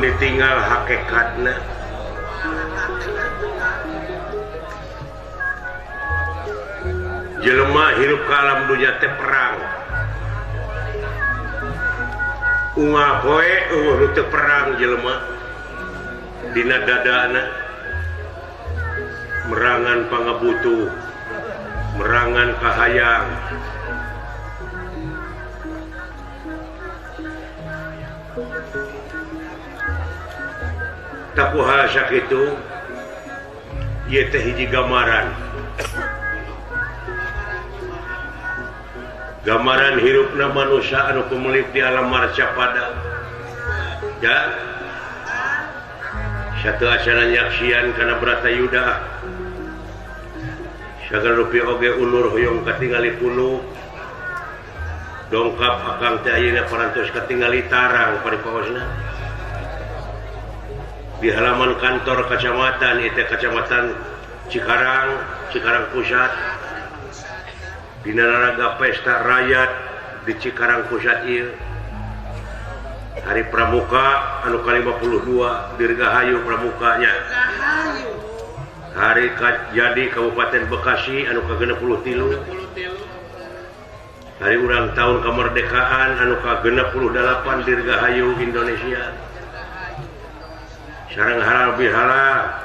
lamun ditinggal hakikatna jelema hirup ka alam dunya teh perang unggal poe teu perang jelema dina dadana merangan pangabutuh merangan kahayang takuha sakitu ieu teh hiji gambaran hirupna manusia anu pemelit di alam marca pada ya satu acara nyaksian karena berata yuda sagar rupi oge ulur hoyong katingali puluh dongkap akang teh ayeuna parantos katingali tarang paripaosna di halaman kantor kecamatan itu kecamatan Cikarang Pusat di Nararaga Pesta Rakyat di Cikarang Pusat ieu hari pramuka anu ke-52 Dirgahayu pramukanya hari jadi Kabupaten Bekasi anu ke-63 hari ulang tahun kemerdekaan anu ke-68 Dirgahayu Indonesia sareng halal bihalal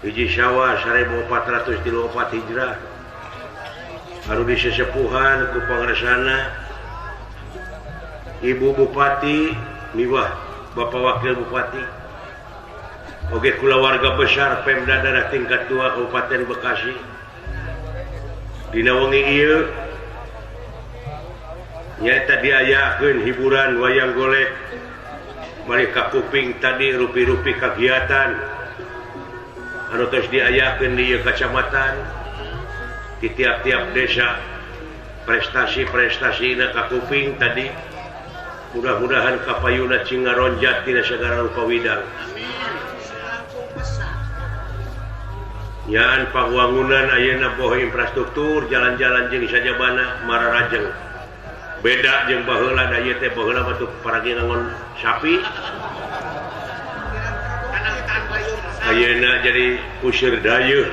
hiji Syawal 1434 Hijrah anu disesepuhan ku pangresana Ibu Bupati miwah Bapak Wakil Bupati oge kulawarga besar Pemda Daerah tingkat 2 Kabupaten Bekasi dina wengi ieu nyaeta diayakeun hiburan wayang golek mereka kuping tadi rupi-rupi kegiatan anu tos diayakeun di ieu kecamatan di tiap-tiap desa prestasi-prestasi na kakuping tadi mudah-mudahan kapayuna cingaronjat tina sagala rupa widang nyaan pangwangunan ayeuna boh infrastruktur jalan-jalan jeung sajabana mararajeng beda jeung baheula da ieu teh baheula batu paragi ngangon sapi ayeuna jadi kusir dayeuh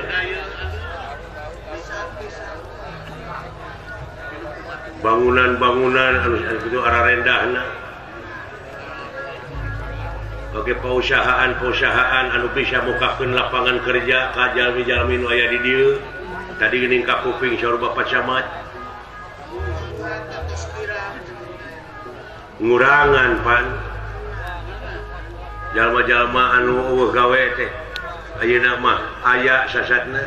bangunan-bangunan anu kitu arah rendahna oge pausahaan anu bisa mukakeun lapangan kerja ka jalmi-jalmi nu aya di dieu tadi geuning ka kuping saur Bapak Camat ngurangan pan jalma-jalma anu eueuh gawe teh ayeuna mah aya sasatna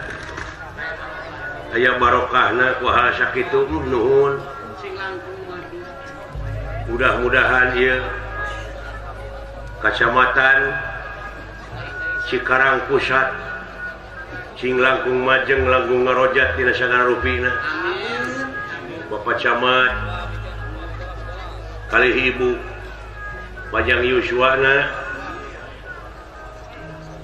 aya barokahna ku hal sakitu nuhun mudah-mudahan ieu Kecamatan Cikarang Pusat cing langkung majeng langkung ngarojat tina sagala rupina Bapak Camat kalih Ibu Bajang Yuswana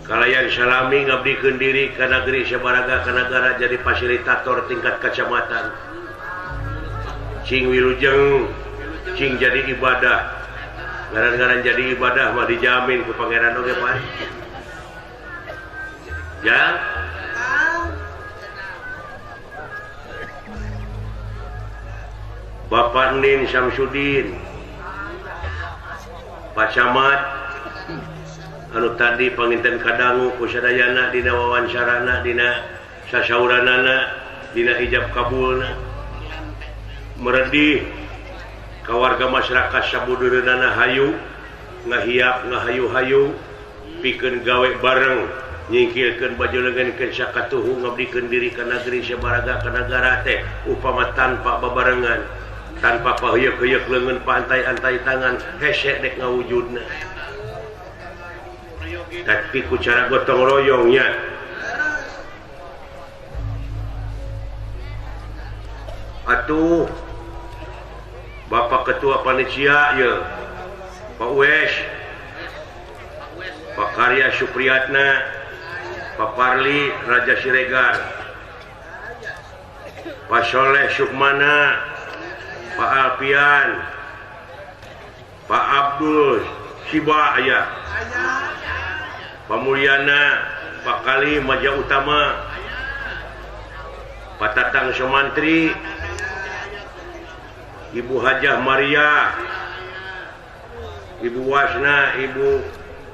kalayan salami ngabdikeun diri ka negeri sabaraga ka nagara jadi fasilitator tingkat kecamatan cing wilujeng cing jadi ibadah ngaran-ngaran jadi ibadah mah dijamin ku pangeran oge Pak ya Bapak Nin Samsudin Pak Camat anu tadi panginten kadangu ku sadayana dina wawancarana dina sasauranana dina ijab kabulna meredih ka warga masyarakat sabudureunana hayu ngahiap ngahayu-hayu pikeun gawe bareng nyingkirkeun bajulengenkeun sakatuhu ngabdikeun diri ka negeri sabaraga ka nagara teh upama tanpa babarengan tanpa paheuyeuh-heuyeuh leungeun pantai-antai tangan hese dek ngawujudna tapi ku cara gotong royongnya atuh Bapak Ketua Panitia ya Pak Wes Pak Karya Supriyatna Pak Parli Raja Siregar Pak Soleh Sukmana Pak Alpian Pak Abdul musibah aya Pamulyana Pak Kali Maja Utama Patatang Sumantri Ibu Hajah Maria Ibu Wasna Ibu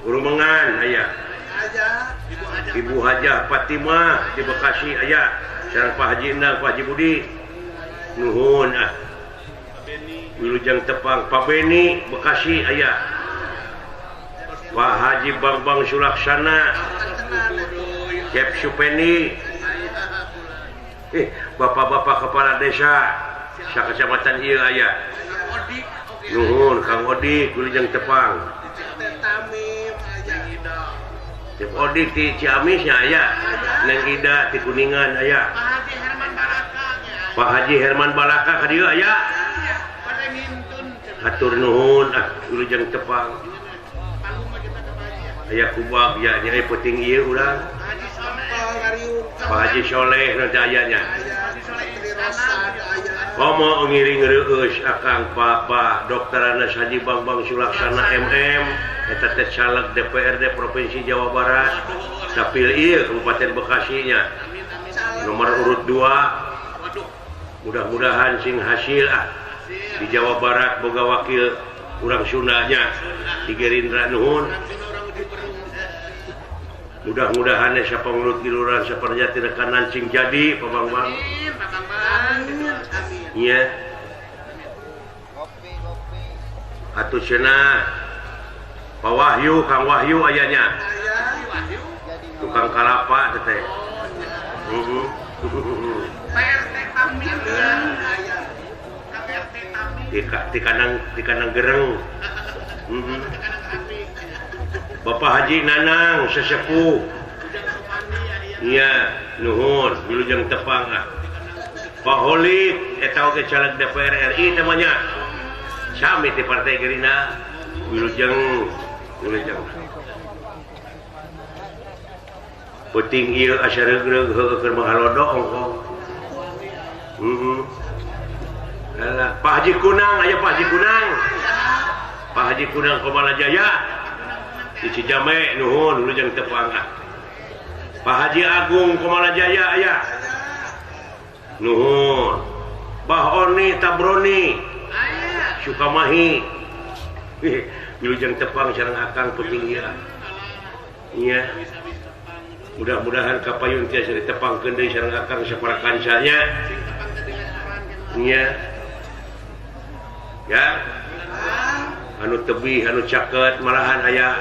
Rumengan aya Ibu Hajah Fatimah di Bekasi aya sareng Pak Haji Endang Pak Haji Budi nuhun Wilujeng Tepang Pak Beni Bekasi aya Pak Haji Bambang Sulaksana Cep Supeni bapak-bapak kepala desa sakecamatan ieu aya nuhun Kang Odik Wilujeng Tepang Cep Odik di Ciamisnya aya Neng Ida di Kuningan aya Pak Haji Herman Balaka ka dieu aya hatur nuhun Wilujeng Tepang aya kubak ya nyai penting ieu urang Pak Haji Soleh nanti ayanya komo ngiring reueus akang Pak Dr. Anas Haji Bambang Sulaksana MM eta teh caleg DPRD Provinsi Jawa Barat dapil ieu Kabupaten Bekasinya nomor urut 2 mudah-mudahan sing hasil di Jawa Barat boga wakil urang Sundanya di Gerindra nuhun mudah-mudahan siapa menurut giluran sepertinya tidak nancing jadi Pak Bang iya atuh cenah Pak Wahyu Kang Wahyu ayanya tukang kalapa teteh di kanang gereng Bapak Haji Nanang sesepuh iya nuhun Wilujeng Tepang Pak Holik eta oge caleg DPR RI namanya sami di Partai Gerindra Wilujeng penting ieu asa regreg keur mahalodo ongkong Pak Haji Kunang aya Pak Haji Kunang Pak Haji Kunang Komala Jaya di Cijame nuhun Wilujeng Tepang Pak Haji Agung Komala Jaya aya nuhun Bah Oni Tabroni Sukamahi Wilujeng Tepang sareng akang penting iya mudah-mudahan kapayun tiasa ditepangkeun deui sareng akang saparakansanya iya ya anu tebih anu caket malahan aya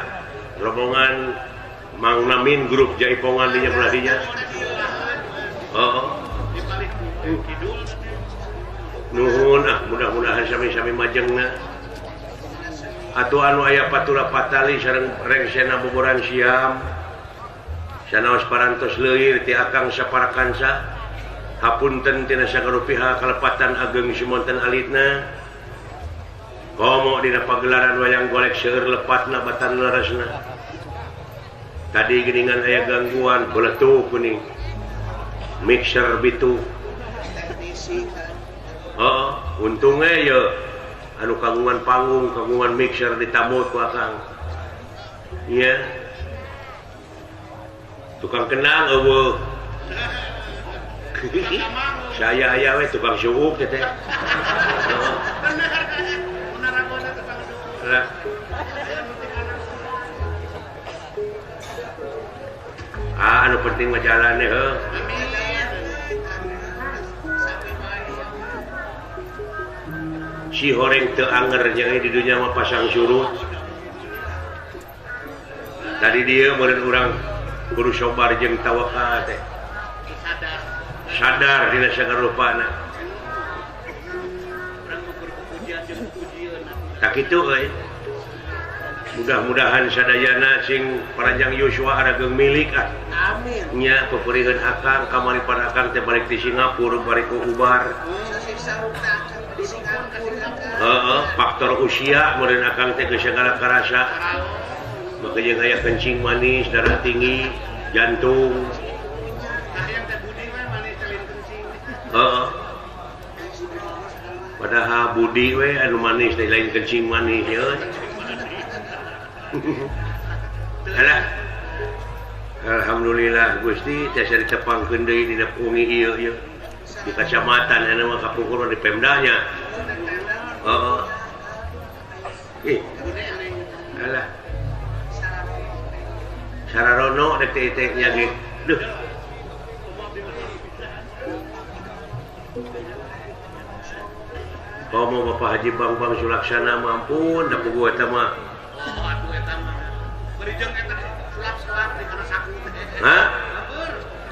rombongan Mang Namin grup Jaipongan dinya peladinya nuhun mudah-mudahan sami-sami majengna atuh anu aya patula patali sareng rengsena boboran siam sanaos parantos leuwir ti akang saparakansa hapunten tina sagarupiha kalepatan ageng simonten alitna komo dina pagelaran wayang golek seueur lepatna batan leresna tadi geuningan aya gangguan beletuk kuning mixer bitu untungnya ya anu kagungan panggung kagungan mixer ditamut ku akang iya tukang kenang eueuh saya aya we tukang suuk teh anu penting mah jalannya si horeng teu anger jeung di dunya mah pasang surut tadi dia meureun urang kudu sobar jeung tawakal teh sadar dina sagarupana tak kitu euy mudah-mudahan sadayana sing paranjang Yosua arageung milik amin nya peperieun akang kamari pada akang teh balik di Singapura bari ku ubar faktor usia meureun akang teh geus sagala karasa maka jeung aya kencing manis darah tinggi jantung padahal budi we anu manis lain kencing manis ya Alah. Alhamdulillah Gusti tiasa ditepangkeun deui dina ungi ieu di kecamatan anu mah kapungkur di Pemdanya. Heeh. Alah. Sararono dek teh nya ge. Duh. Komo Bapak Haji Bang Sulaksana mampun da puguh eta mah. Atuh eta mah. Berijeng eta sulap-sulap di kana saku teh. Hah?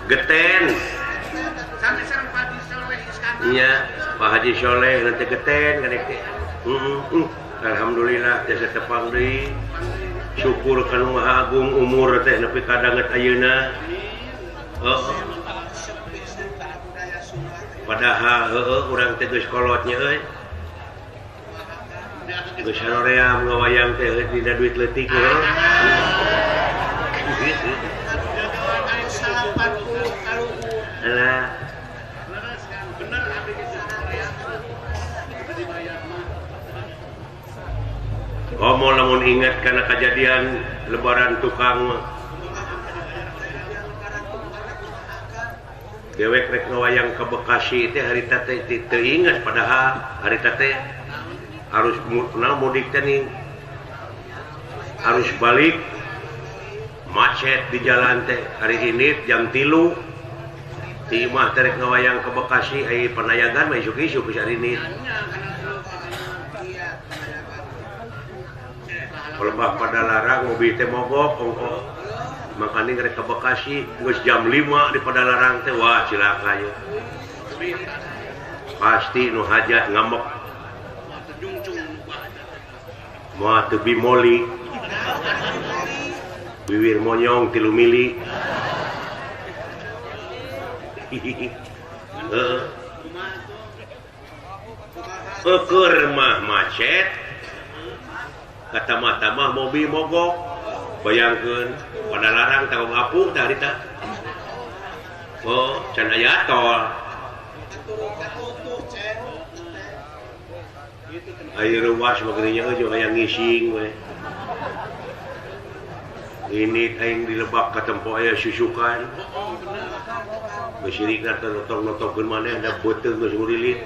Geten. Sampai sareng Pak Haji Soleh Iskandar. Iya, Pak Haji Soleh nanti geten kadek teh. Alhamdulillah tiasa tepang deui. Syukur kanu Maha Agung umur teh nepi ka danget ayeuna. Heeh. Padahal urang teh geus kolotnya euy. Geus saroream ngawayang teh dina duit leutik euy. Alah. Komo lamun ingat karena kejadian lebaran tukang dewek rek ngawayang ke Bekasi teh harita teh teu ingat padahal harita teh harus mudik teh nih harus balik macet di jalan teh hari ini jam 3 ti imah teh rek ngawayang ke Bekasi aya panayagan mah isuk-isuk hari ini Lebah pada larang mobil teh mogok ongko makanya ngerek ke Bekasi geus jam 5 di pada larang teh wah cilaka ya pasti nu hajat ngambek moal teu bimoli bibir monyong 3 mili keur mah macet kata-mata mobil mogok bayangkeun pada larang tanggung apuh tah harita oh can aya tol aya ruas bageunya jeung aya ngising we ini aing dilebak ka tempo aya susukan besirikna notong-notongkeun maneh da beuteung geus ngurilit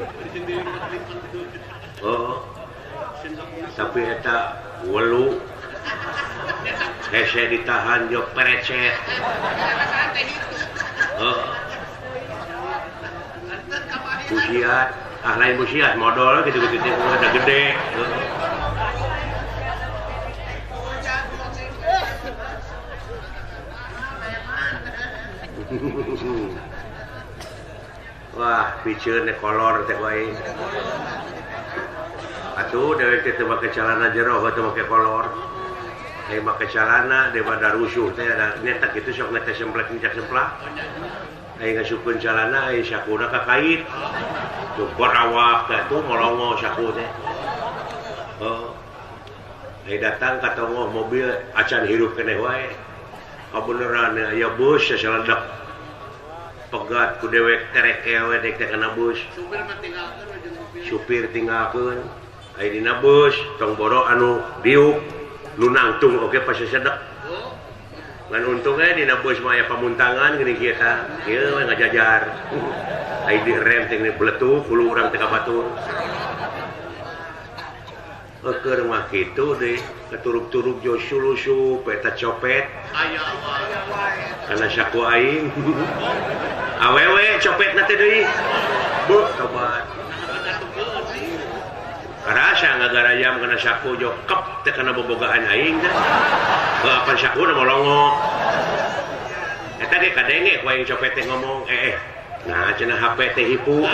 oh tapi eta welu hese ditahan jok perecet busiat lain busiat modal gitu-gitu ada gede wah piceun kolor teh wae atuh dewek teh make celana jero teu make kolor aya make celana daripada rusuh teh ada nyetak kitu sok nete semplek cak semplak aya ngasukeun celana aya sakuna ka kait tuh borawak teh tuh molongo saku teh oh aya datang ka tongoh mobil acan hirup keneh wae kabeneran aya bus sasaledak pegat ku dewek tereke we dek teh kana bus supir tinggalkeun aya dina bus tong boro anu diuk nu nangtung oge pas sedek ngan untungnya dina bus mah aya pamuntangan geuning kieu tah ieu we ngajajar aya di rem teh beletuk hulu urang teh ka batur keur mah kitu deui keturuk-turuk jo sulusup eta copet aya kana saku aing awewe copetna teh deui beuh tobat karasa ngagara jam kena saku jo kep teh kana bobogaan aing teh apa saku na molongo eta ge kadenge ku aing copet teh ngomong nah cenah HP teh hipu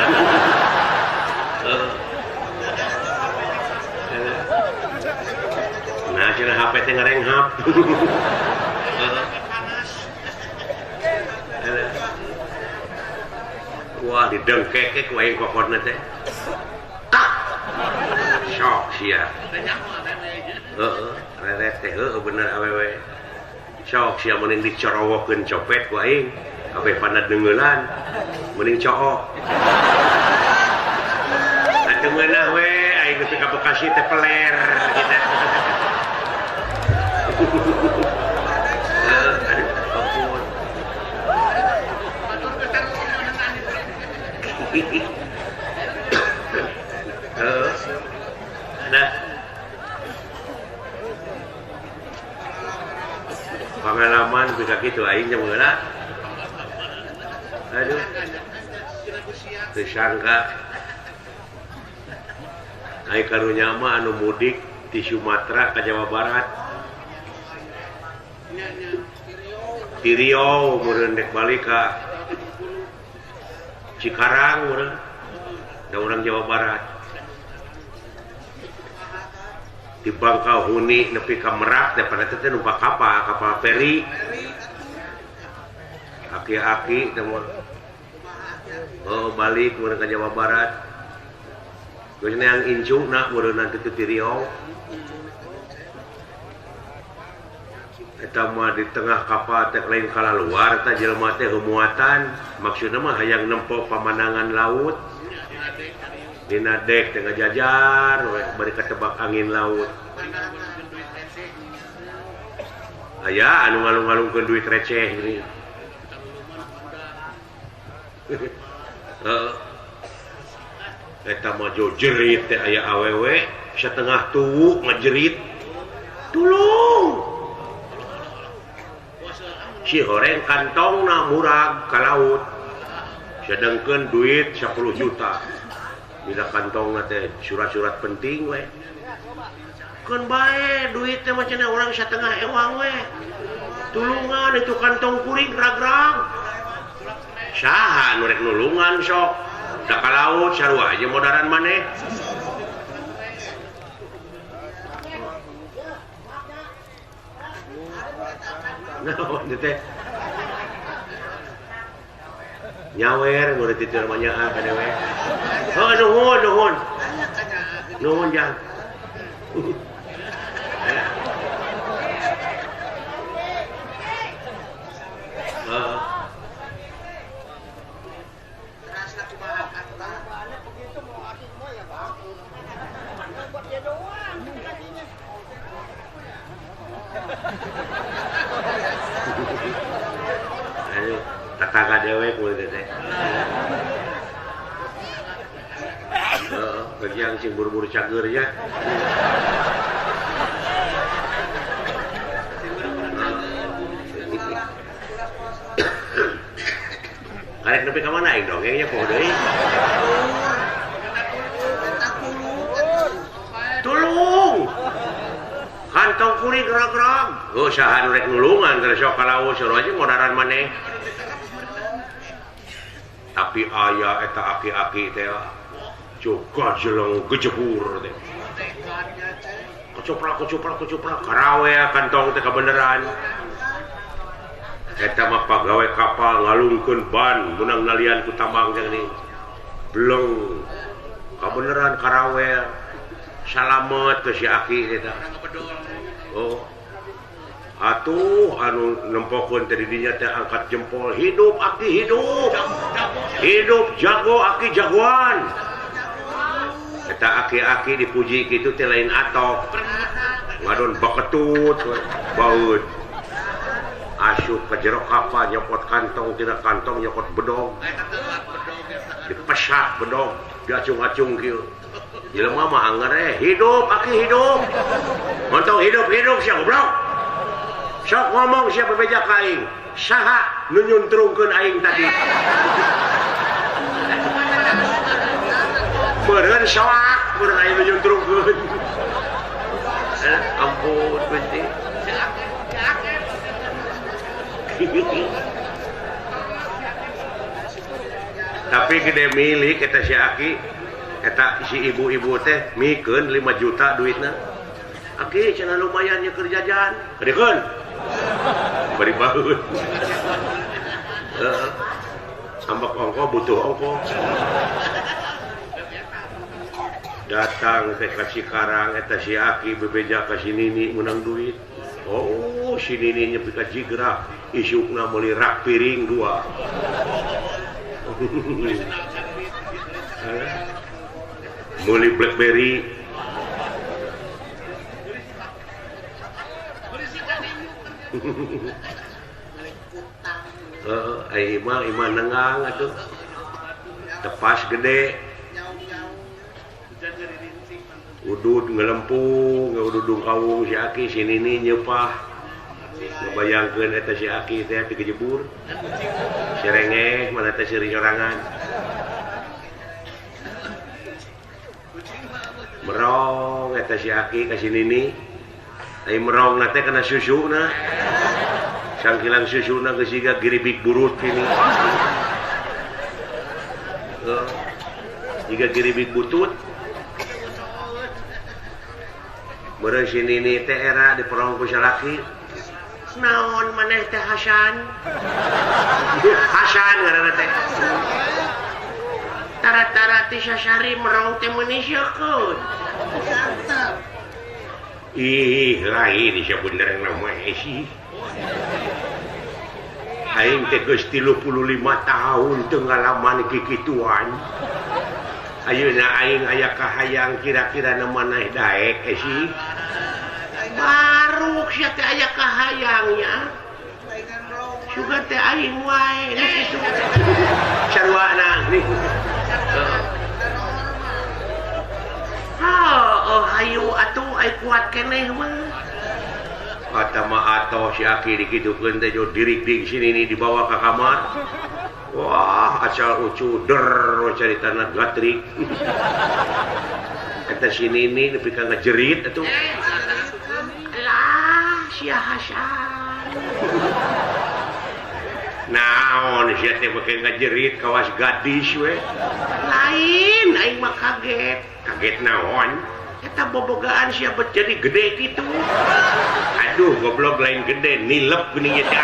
nah cenah HP teh ngarenghap wah didengkeke ku aing kokotna teh sok sia reret teh bener awewe sok sia mending dicorowokeun copet ku aing kabeh pana deungeulan mending cook atuh meunah we aing nepi ka Bekasi teh peler kita Pengalaman bisa gitu aing jeung meula. Aduh. Disangka aing karunya mah anu mudik di Sumatera ke Jawa Barat. Di Riau meureun dek balik ka Cikarang meureun. Da urang Jawa Barat. Di Bangkahuni nepi ka Merak daripada teh numpak kapal feri. Aki-aki teh balik meureun ka Jawa Barat. Geus yang incuna meureun teh di Riau. Eta mah di tengah kapal teh lain kalaluar teh jelema teh heumuatan. Maksudna mah hayang nempo pamandangan laut. Dina dek tengah jajar bari katebak angin laut. Aya anu ngalung-ngalungkeun duit receh gini. Eta mah jo jerit teh aya awewe satengah tuwuk ngajerit. Tulung. Si horeng kantongna murag ka laut. Sedengkeun duit 10 juta. Bila kantongna teh surat-surat penting we. Keun bae duit teh mah cenah urang satengah ewang we. Tulungan itu kantong kuring ragrang. Saha nu rek nulungan sok. Da ka laut sarua aja modaran maneh. Naon teh? Nyawer murid itu namanya apa dewe? Oh nuhun jang. Tetangga dewek murid teh. Bagi yang sing buru-buru cager ya. Karek nepi ka mana aing dongengnya poho deui. Tulung. Kantong kuring gerag-gerag. Oh saha nu rek nulungan keur sok ka laut sarua aja modaran maneh. Tapi aya eta aki-aki teh juga jeleng gejebur teh. Kecuprak karawe kantong teh kabeneran. Eta mah pagawe kapal ngalungkeun ban menang nalian ku tambang jeung ni. Bleng. Kabeneran karawe. Salamet ke si aki eta. Oh. Atuh anu nempokeun teh di dinya teh angkat jempol, hidup aki hidup. Hidup jago aki jagoan. Eta aki-aki dipuji kitu teh lain atok. Ngadon baketut baeud. Asup ka jero kapal nyopot kantong tina kantong nyopot bedog. Dipesat bedog, diacung-acung kieu. Jelema mah angger hidup aki hidup. Montong hidup sia goblok. Sok ngomong siapa bebeja ka aing. Saha nu nyuntrungkeun aing tadi? Meureun soak, meureun aing nu nyuntrungkeun. Ampun Gusti. Tapi gede milik eta si Aki, eta si ibu-ibu teh mikeun 5 juta duitna. Aki cenah lumayan nya keur jajan. Kadekeun. Bari baheud. Ambak ongko butuh ongko. Datang teh ka Cikarang eta si Aki bebeja ka si Nini menang duit. Oh, si Nini nyepi ka jigrah, isukna meuli rak piring 2. Meuli BlackBerry. Imah nengang atuh. Tepas gede. Udud ngelempung, ududung kawung si Aki si Nini nyepah. Ngebayangkeun eta si Aki teh kejebur. Serengeh mana teh seuring sorangan. Merong eta si Aki ka si Nini. Ai merong na teh kana susuna. Sangkilang susuna geus siga giribik burut ini. Jika giribik butut. Meureun si Nini teh era diperong ku salaki. Naon maneh teh Hasan? Hasan ngaranna teh. Tara-tara ti sasari merong teh meuni siekeun. Ih, lain sia bener nama esi. Aing teh geus 35 tahun teu ngalaman kikituan. Ayeuna aing aya kahayang kira-kira na maneh daek esi. Baru sia teh aya kahayangnya. Suga teh aing wae geus kitu. Sarwana nih. Hayu atuh ai kuat keneh mah. Kata mah atoh si Aki dikitukeun teh jo dirik-dik sini nih dibawa ke kamar. Wah, acal ucu der caritana gatrik. Eta si Nini nepi ka ngajerit atuh. Lah, sia Hasan. Naon sia teh make ngajerit kawas gadis we. Lain aing mah kaget. Kaget naon? Eta bobogaan sia bet jadi gede gitu. Aduh, goblok lain gede, nilep geuning nya teh.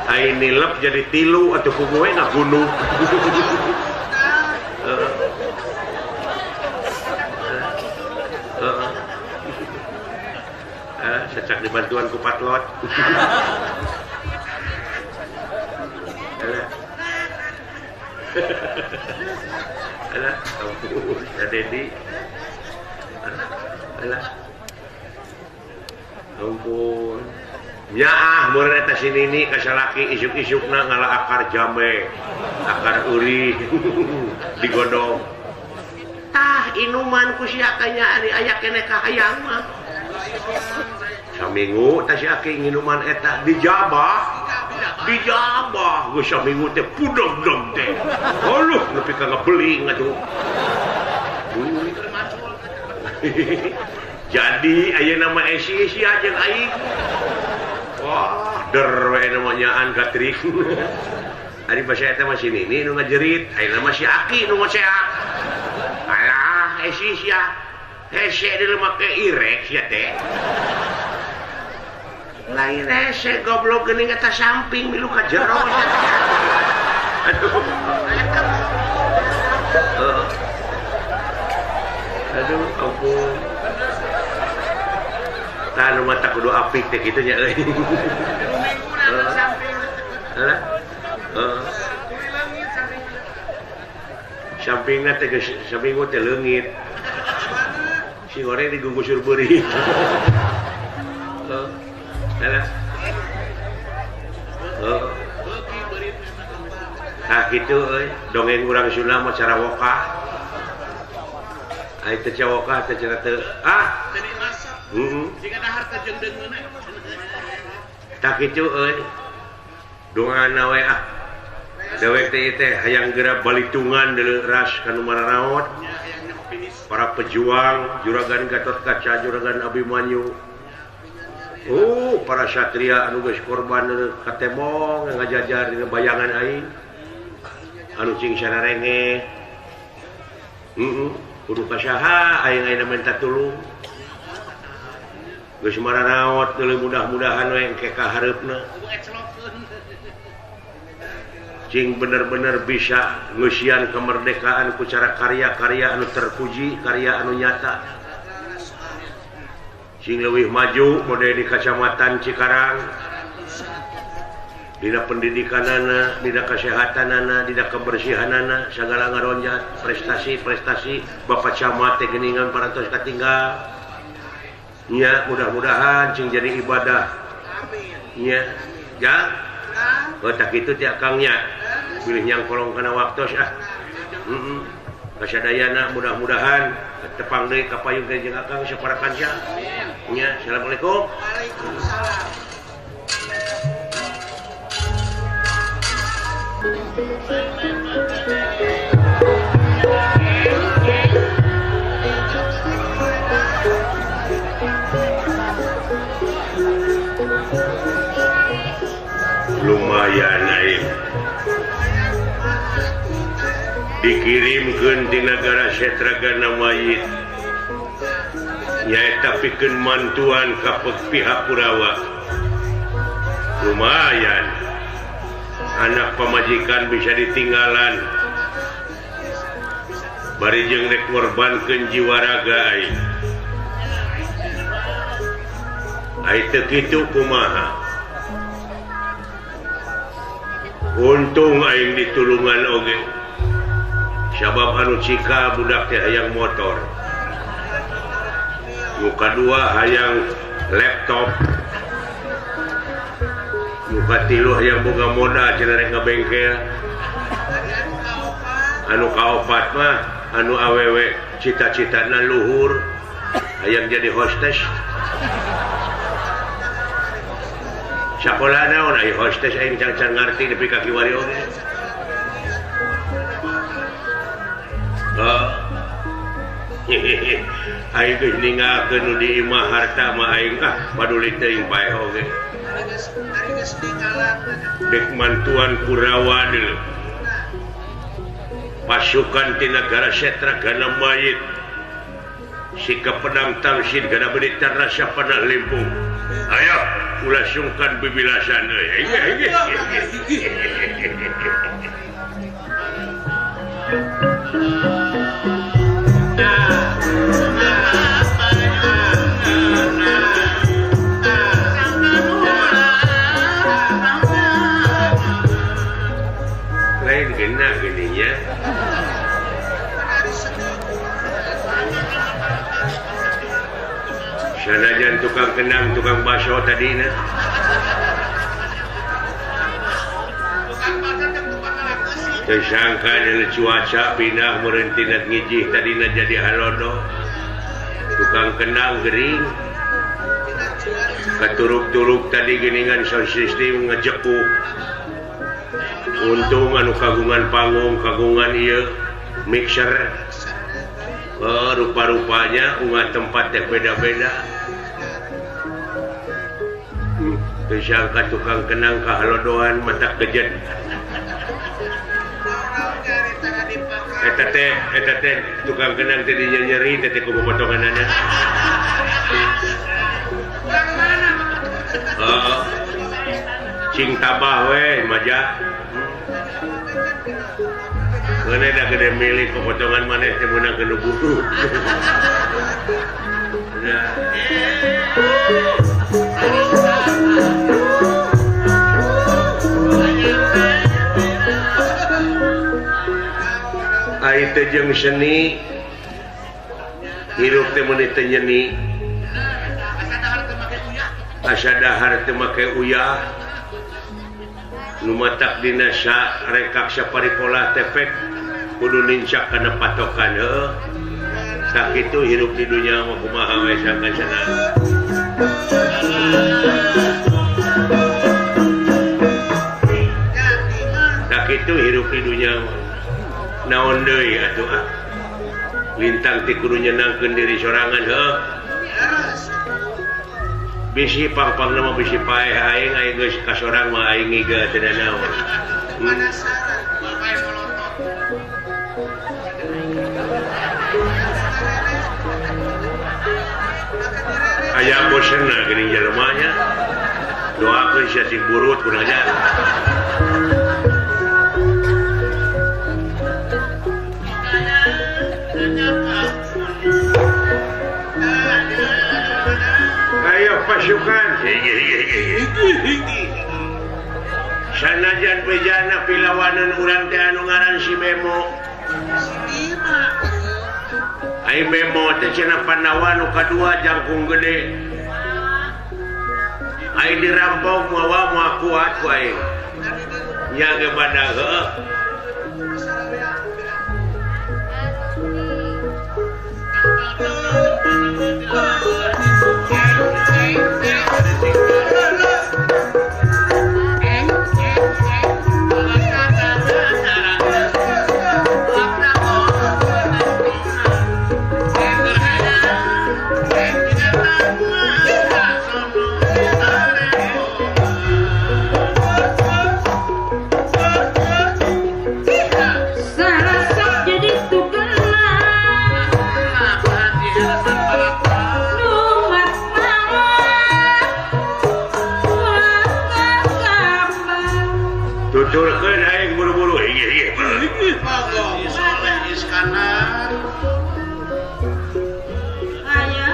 Ai nilep jadi 3 atuh ku gue ngagunung. Secak dibantuan ku patlot. Alah, ampun, Dedi. Alah. Ampun. Nyaah meureun eta si Nini ka salaki isuk-isukna ngala akar jame, akar uri digodong. Tah inuman ku sia kanya ari aya keneh kahayang mah. Saminggu tah si Aki nginuman eta dijabah. Dijabah geus saminggu teh pudeg-deg teh. Aluh nepi ka ngabeling atuh. Jadi ayeuna mah esi sia jeung aing. Wah, der we namanyaan gatrik. Ari basa eta mah si Nini nu ngajerit, ayeuna mah si Aki nu ngoceak. Alah, esi sia. Hese di make irek sia teh. Lain hese goblok geuning eta samping milu ka jero sia teh. Aduh. Aduh, ampun. Tah nu mah kudu apik teh kitu nya euy. Sampingna teh geus saminggu teh leungit. Si goreng digugusur beuri. Nah gitu dongeng urang Sunda mah cara wokah. Ai teh wokah teh cara teu tadi masak. Jika dahar teh jeung deungeuna. Tah kitu euy. Dongana we dewek teh hayang geura balitungan deuleu ras kanu mararaot. Para pejuang juragan Gatot Kaca, juragan Abimanyu. Para satria anu geus korban katembong ngajajar dina bayangan aing. Anu cing sararenge. Kudu kasaha aing minta tulung. Geus mararaot deuleu mudah-mudahan we engke ka hareupna. Cing bener-bener bisa ngeusian kemerdekaan ku cara karya-karya anu terpuji, karya anu nyata. Cing leuwih maju model di Kacamatan Cikarang. Dina pendidikan anak, dina kesehatan anak, dina kebersihan anak, segala ngaronjat, prestasi Bapak Camat geningan parantos katinggal. Nya mudah-mudahan cing jadi ibadah. Nya, ya. Tak itu tiak kangnya. Pilih yang kolong kana waktos ah. Kasadayana mudah-mudahan tepang deui kapayung teh jeung akang saparakan sia. Nya, assalamualaikum. Waalaikumsalam. Lumayan aing dikirimkeun di negara Setragana mayit nyaeta pikeun mantuan ka pihak Kurawa. Lumayan anak pamajikan bisa ditinggalan bari jeung rek ngorbankeun jiwa raga aing. Ai teu kitu kumaha? Untung aing ditulungan oge. Sabab anu cika budak teh hayang motor. Nu kadua hayang laptop. Nu katilu hayang boga modal cenah rek ngabengkel. Anu kaopat mah anu awewe cita-citana luhur hayang jadi hostess. Sakola naon aya hostess aing can ngarti nepi ka kiwari oge. Aing geus ningalkeun nu di imah harta mah aing paduli teuing bae oge. Dek mantuan Kurawa deuleu. Pasukan ti negara Setragana mayit. Sikap pedang tangsid gana berita rasa panah limpung. Ayo ulah sungkan bibilasan euy. Lain kena gininya. Sanajan tukang kenang, tukang baso tadina. Tersangka dari cuaca pindah merentinat ngijih tadina jadi halodo. Tukang kenang gering. Keturuk-turuk tadi geningan sound system ngejepuk. Untung anu kagungan panggung, kagungan ieu mixer. Rupa-rupanya ungat tempat yang beda-beda. Tersangka tukang kenang kahalodohan mata kejet. Eta teh tukang kenang teh nyeri teh ku potonganana. Cing tabah we maja. Kene da gede milik potongan maneh teh meunang kenu buku. Ai teh jeung seni hirup teh meuni teh nyeni. Asa dahar teh make uyah. Nu matak dina rekak saparipola tepek kudu nincak kana patokan heuh. Tak kitu hirup di dunya mah kumaha we sangkasana. Tak kitu hirup di dunya mah. Naon deui atuh ah. Lintang ti kudu nyenangkeun diri sorangan heuh. Bisi pang-pang nama bisi paeh aing geus kasorang mah aing ngiga teu naon. Penasaran paeh molotot. Aya bosenna geuning jelema nya. Doakeun sia si burut kunaja. Ayo pasukan sanajan bejana pilawanan urang teh anu ngaran si Memo. Ai Memo teh cenah Pandawa nu kadua jangkung gede. Ai dirampok mawa moal kuat ku aing. Nya ge badag heuh. Tuturkeun aing buru-buru ieu Iskandar. Aya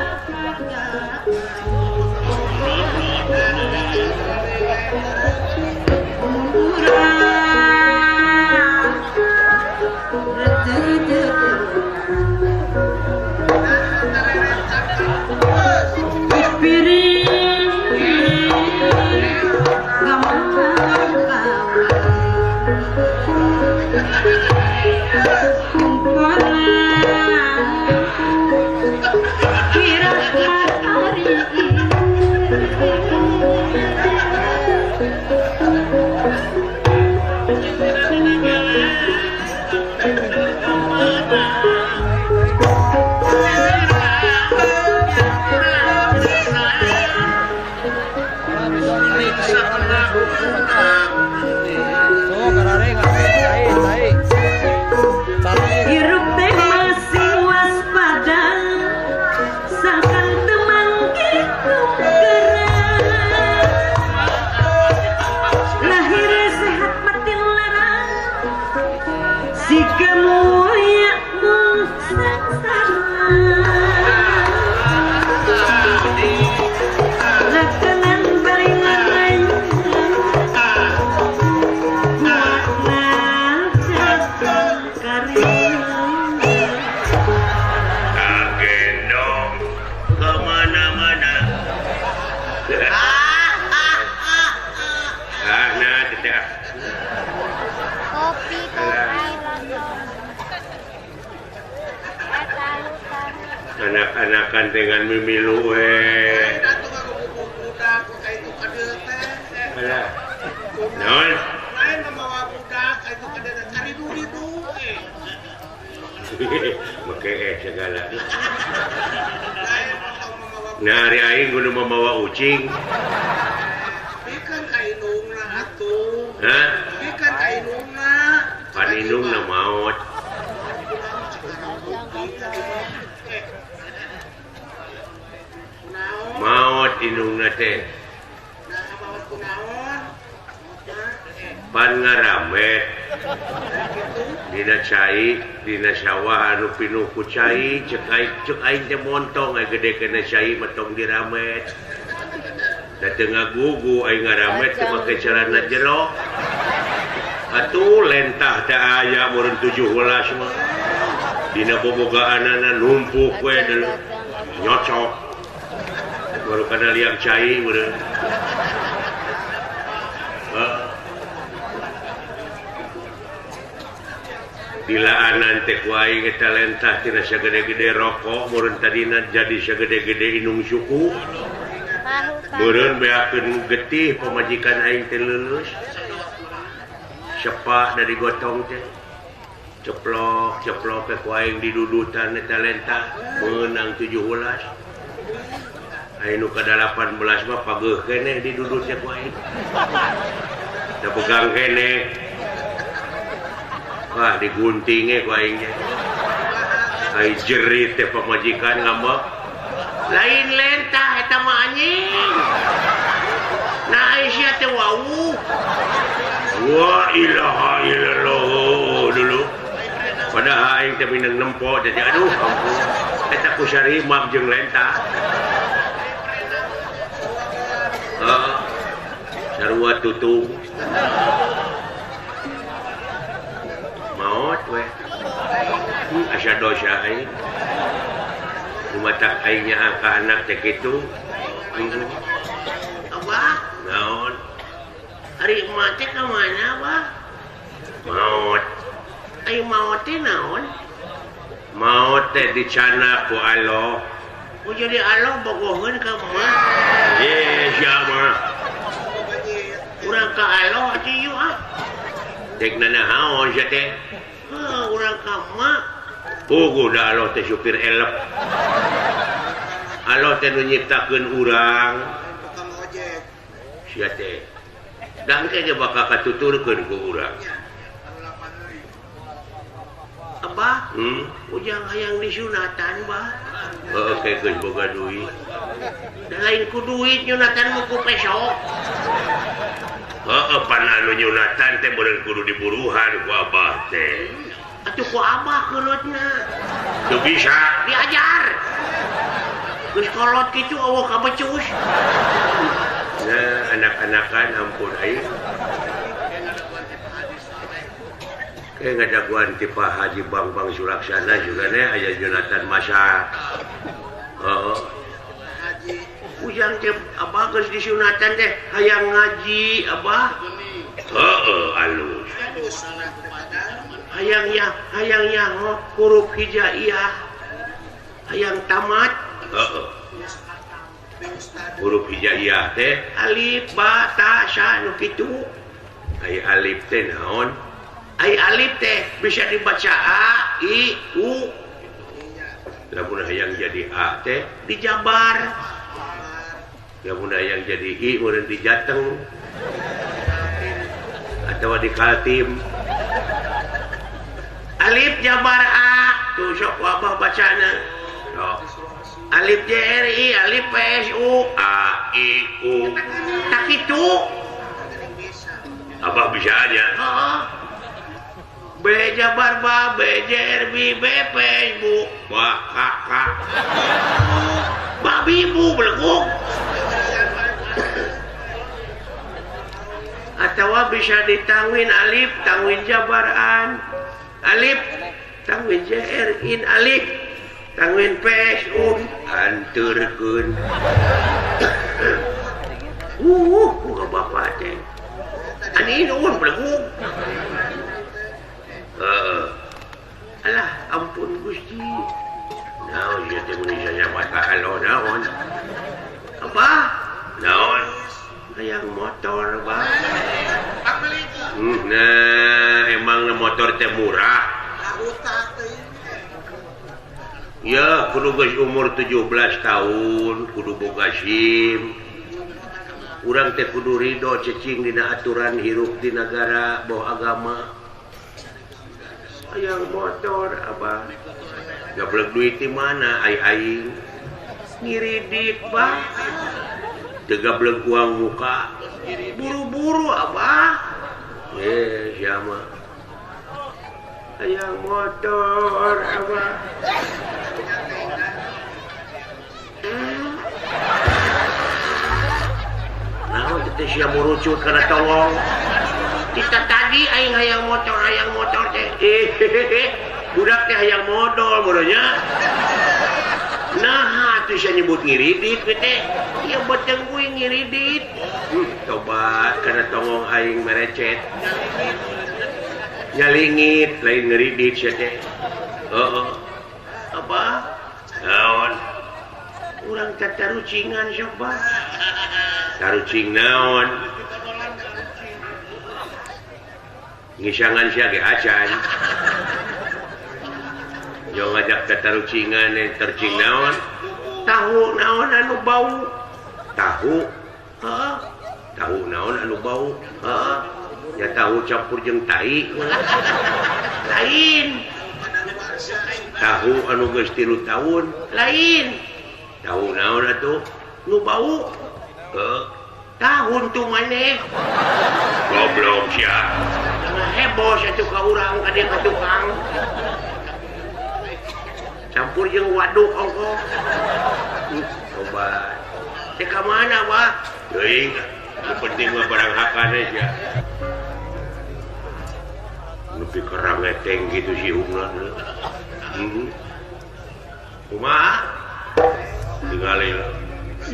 anak-anakan dengan mimilu naon lain membawa budak itu kada cari ribu make segala nah hari aing kudu membawa ucing ikan kainungna atuh hah ikan kainungna paninungna maot maot inungna teh pan ngaramet dina cai dina sawah anu pinuh ku cai cek aing teh montong aya gede kana cai metong diramet da teu ngagugu aing ngaramet teu make celana jero atuh lentah teh aya meureun 17 mah dina bobogaanana numpuk we nyocok baru kana liang cai meureun dilaanan teh ku aing eta lentah tina sagede-gede rokok meureun tadina jadi sagede-gede inung suku meureun beakeun getih pamajikan aing teh leuleus sepah dari gotong teh ceplok ke ku aing didudutan eta lentah meunang 17 aing nu ka 18 mah pageuh keneh didudutnya ku aing da pegang keneh wah diguntingnya ku aing teh ai jerit teh pamajikan ngambek lain lentah eta mah anjing nah Aisyah teh wau wa ilaha illallah dulu padahal aing teh minang nempo jadi aduh ampun eta ku sarimab jeung lentah sarua tutung maut we asa dosa aing mata aingnya angka anak cek itu Abah, naon hari mati ke mana, Abah? maut Ayo maut teh naon? maut teh dicana ku Allah Oh jadi Allah bogoheun ka mah. ye siapa Urang ka Allah atuh ieu ah. cek nanahaon sia teh Urang ka mah. puguh da Allah teh supir elep Allah teh nu nyiptakeun urang Tukang ojek. sia teh dan ge bakal katuturkeun ku urang Abah, ujang hayang disunatan, Bah. oke geus boga duit Da lain ku duit nyunatan mah ku peso. heeh pan anu nyunatan teh beurang kudu diburuhan ku abah teh Atuh ku Abah keulotna. teu bisa Diajar. Geus kolot kitu eueuh ka becus. nah anak-anakan ampun aing kayak ngadaguan ti Pak Haji Bang Sulaksana juga nih aya Jonathan Masa heeh Ujang teh Abah geus disunatan teh hayang ngaji, Abah. heeh alus Hayang ya huruf hijaiyah. Hayang tamat heeh huruf hijaiyah teh alif ba ta sya nu kitu. aya alif teh naon Ai alif teh bisa dibaca a, i, u, lamun hayang jadi a teh dijabar. lamun hayang jadi i urang dijateng atawa dikaltim Alif jabar a, tuh sok Abah bacana. sok Alif JRI, alif PSU, a i u tak kitu. abah bisa aja Heeh. B jabar ba, B JRB, B PSU. wah kakak Babi ibu beleguk. Atau bisa ditangwin alif, tangwin jabaran. Alif, tangwin JRin alif, tangwin PSU. anturkeun Buka bapak teh. Ani nuhun beleguk. heeh Alah, ampun Gusti. naon ieu teh mun saya mata alo naon Apa? naon Hayang motor, Bang. nah emang motor teh murah ya kudu geus umur 17 tahun kudu boga SIM urang teh kudu ridho cecing dina aturan hirup di negara bawah agama Hayang motor, Abang. gablek duit di mana aing Ngiridit, Bang. teu gablek uang muka Buru-buru, Abang. siapa Hayang motor, Abang. naon teh sia murucut kana tolong Kita tadi aing hayang motor teh. budak teh hayang modal modonya nah atuh sia nyebut ngiridit we teh Ya beteng gue ngiridit. tobat kana tongong aing merecet nyalingit lain ngeridit sia teh heeh Apa? naon Urang tatarucingan sok, Bang. tarucing naon ngisangan sia ge acan yo ngajak tatarucingan tercing naon Tahu naon anu bau. tahu Heeh. tahu naon anu bau Heeh. ya tahu campur jeung tai Lain. tahu anu geus 3 tahun Lain. tahu naon atuh Nu bau. Tahun tuh maneh. goblok sia Jangan heboh satu ka urang ka dia ka tukang. Campur jeung waduk ongko. coba Teh ka mana, Bah? teuing nu penting mah barang hakana sia tapi kerang ngeteng gitu si Hungna. Kumaha? Tinggalin.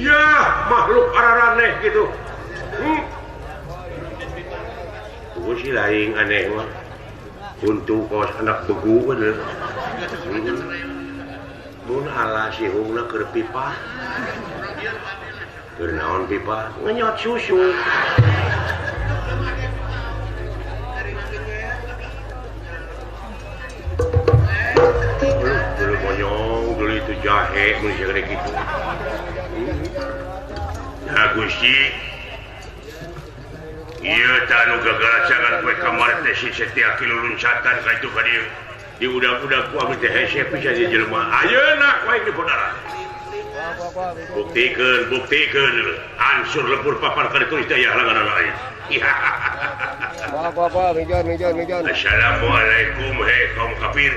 Ya, makhluk araraneh gitu. Gue sih lain aneh mah. Untuk kos anak begu bener. Mun ala si Hungna keur pipa. Keur naon pipa? Ngenyot susu. Dulu monyong, dulu itu jahe, manusia kayak gitu. Nah Gusti, iya tanu gagal jangan kue kamar teh si setiap kilo loncatan ka itu ka dieu. Di udah-udah ku anu teh hese bisa di jelema. Ayeuna kue di podara. Buktikeun ansur lepur papan ka ditulis daya halangan lain. Apa mijan. Assalamualaikum kaum kafir.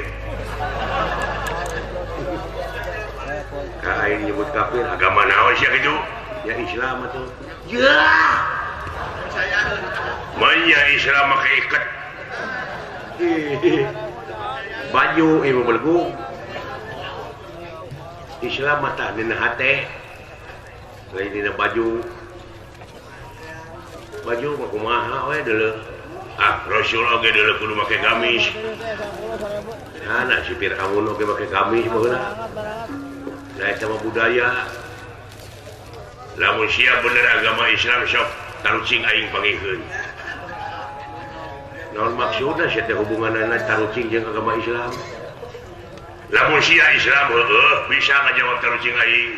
Ka aing nyebut kafir agama naon sia kitu? Ya Islam atuh. Ya. Manya Islam make ikat. Baju ieu belgu. Islam mata dina hate. Lain dina baju. Baju mah kumaha we deuleu. Rasul oge deuleu kudu make gamis. Nah, si Fir'aun oge make gamis baheula. Da eta mah budaya. Lamun sia bener agama Islam sok tarucing aing pangikeun. Naon maksudna sia teh hubunganna tarucing jeung agama Islam? Lamun sia Islam bisa ngajawab tarucing aing.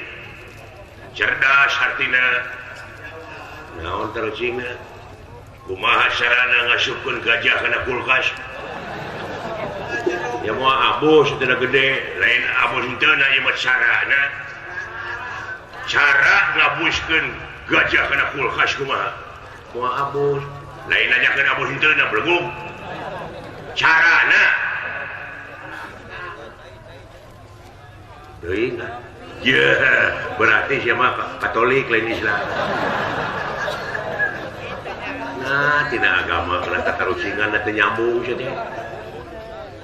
Cerdas artina. Naon tarucingna? Kumaha sarana ngasupkeun gajah kana kulkas? Ya moal abos teu gede, lain abos henteu na ieu mah carana. Cara ngabuskeun gajah kana kulkas kumaha? Moal abos, lain nanyakeun abos henteu na blegung. Carana. Teuing kan? Ya, berarti sia mah Katolik lain Islam. Nah, tina agama kana tatarucingan teh nyambung sia teh.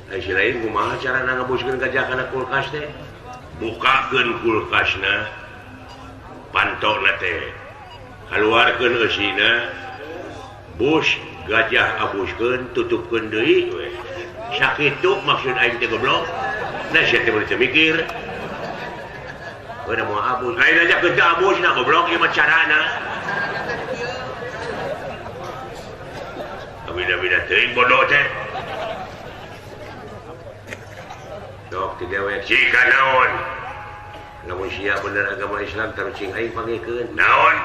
Ai lain kumaha carana ngabuskeun gajah kana kulkas teh? Bukakeun kulkasna. Pantokna teh. Kaluarkeun eusina. Bus gajah abuskeun, tutupkeun deui we. Sakitu maksud aing teh goblok. Nah, sia teh teu mikir. Udah mau abus. Lain aja ke abusna goblok ieu mah carana. Bida-bida teuing bodoh teh. Sok tiga we jika naon. Lamun sia bener agama Islam tarucing aing pangikeun. Naon?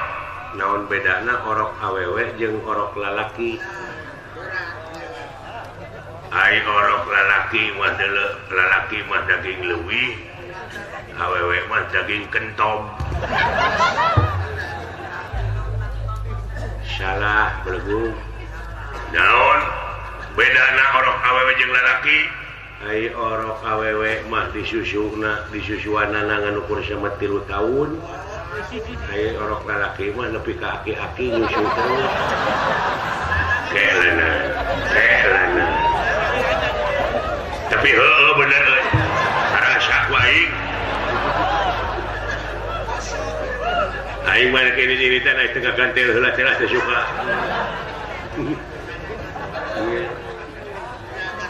Naon bedana orok awewe jeung orok lalaki? Ai orok lalaki mah deuleu, lalaki mah daging leuwih. Awewe mah daging kentom. Salah belegu. Naon bedana orok awewe jeung lalaki? Ai orok awewe mah disusuanana nganukur sama 3 tahun. Ai orok lalaki mah nepi ka aki-aki nyusu terus. Kelana. Tapi heueuh bener euy. Karasa ku aing. Aing mah kene diritan aya teu gantel heula teh teu suka.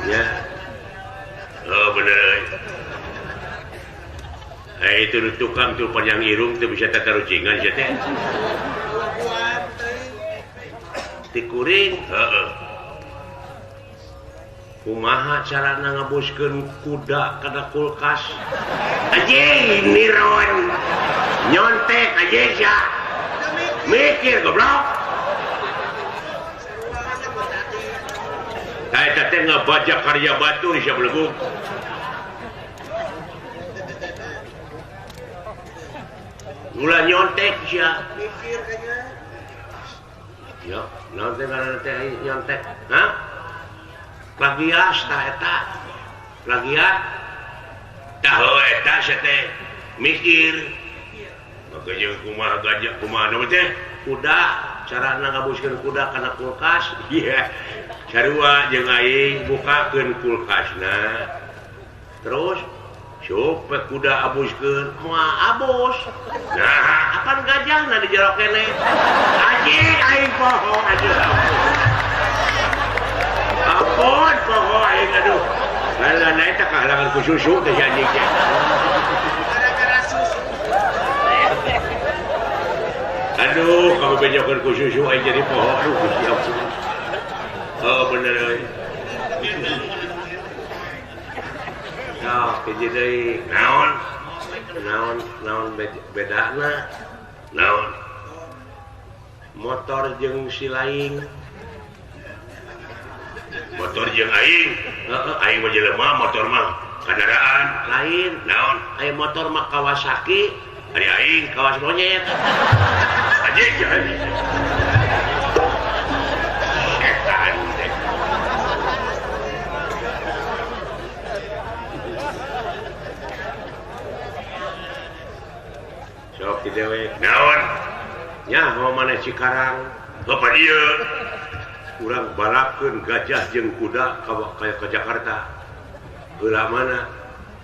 Ya. Oh bener. Itu tukang tuh panjang irung tuh bisa tatarucingan sia teh. Tikuring, heeh. Kumaha carana ngabuskeun kuda kana kulkas? Anjing niron. Nyontek aja sia. Mikir goblok. Eta teh ngabaca karya batu sia belegu. Mula nyontek sia. Mikir kayaknya. Ya, naon teh ngaranna teh nyontek? Hah? Plagias tah eta. Plagiat. Tah eta sia teh mikir. Maka jeung kumaha gajah kumaha naon teh? Kuda. cara ngabuskeun kuda kana kulkas iya sarua jeung aing bukakeun kulkasna terus sok kuda abuskeun moal abus nah apan gajahna di jero kene aji aing poho aduh ampun poho aing aduh lain eta kahalangan ku susu teh anjing teh gara-gara susu aduh kamu bejokeun ku susu aing jadi poho aduh Gusti Allah oh bener euy jadi naon bedana naon motor jeung si lain motor jeung aing aing mah jelema motor mah kendaraan lain naon aing motor mah Kawasaki ari aing kawas monyet anjing setan deh sok dewe naon nya mau maneh Cikarang apa dia urang balapkeun gajah jeung kuda ka Jakarta heula mana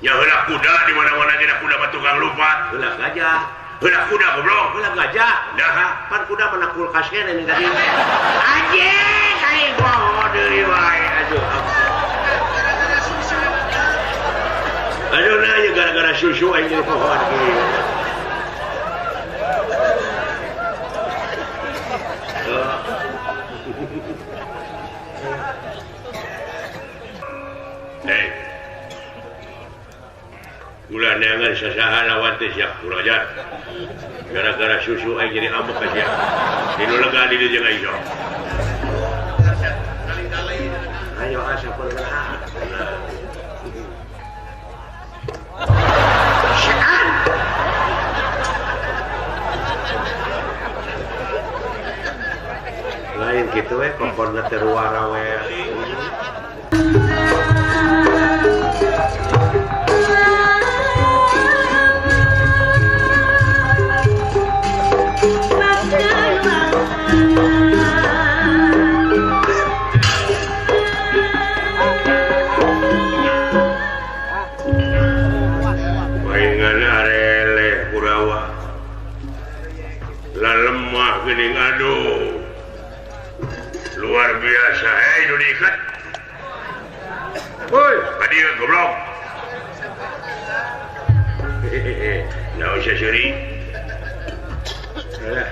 nya heula kuda di mana-mana geuna kuda mah tukang lupa heula gajah heula kuda goblok heula gajah dah pan kuda mana kulkas kene ning tadi anjing aing poho deui wae aduh nah ya gara-gara susu aing jadi poho kieu ulah neangan sasaha lawan teh sia kurajan gara-gara susu aing jadi ambek ka sia dinu lega di dieu jeung aing sok ayo asa peuleuh lain kitu we kokonna teh ruara we geuning aduh luar biasa nu diikat woi kadieu goblok naon sia seuri alah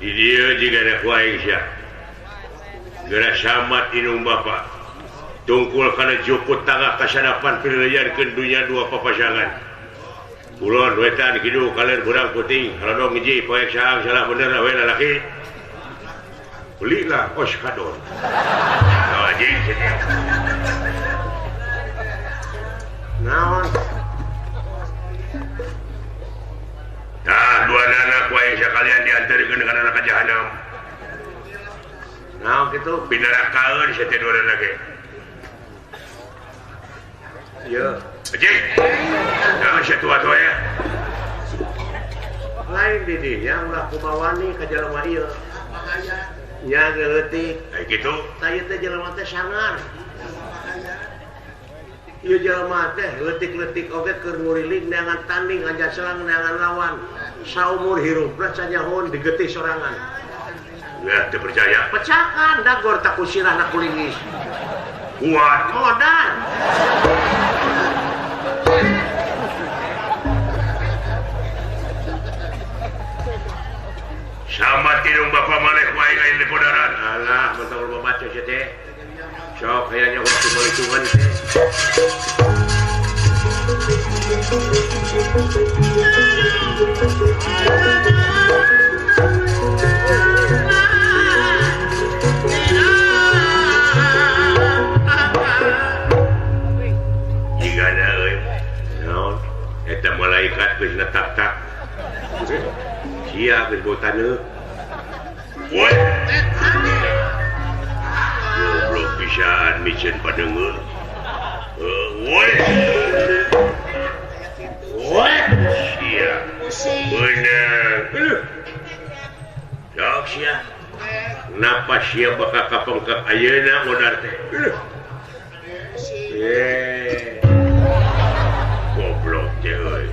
di dieu jiga ada ku aing sia geura samat inung bapa tungkul kana jukut tangah kasadapan pileuyeurkeun dunya dua papasangan ulun wetan kidu kalian kurang puting kalau ngiji poek saang salah bener we lalaki belilah oskador anjing naon tah dua anak wae sakalian diantarikeun ka neraka jahanam naon kitu binarakaeun sia teh dua anak ge ieu anjing nah sia tua-tua ya lain di dinya ulah kumawani ka jelema ieu nya geutik aya kitu tah teh jelema teh sangar ieu jelema teh leutik-leutik oge keur nguriling neangan tanding aja serang neangan lawan saumur hirupna sanyahoon digetih sorangan ya teu percaya pecakan dagor tak kusirahna kulingis kuat modal sama tidung bapak malek wae lain di podaran alah mentang lu baca sia teh sok kayaknya waktu perhitungan teh jika ada euy naon eta malaikat geus netak-tak sia geus botaneu woi goblok pisaan micen padeungeur woi sia beunang sok napas sia bakal kapengkak ayeuna modar teh. Goblok teh euy.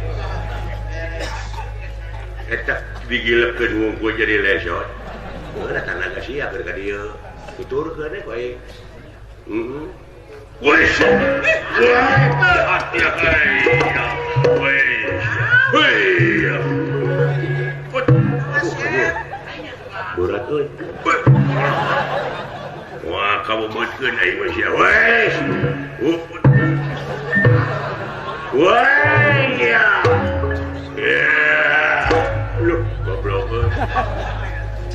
Eta digilekeun wungkul jadi lesot. Heula tanaga sia keur ka dieu. Tuturkeun we bae. Woi. Berat euy. Wah, kamu beutkeun aing mah sia. Wes. Woi ya. Lu goblok euy.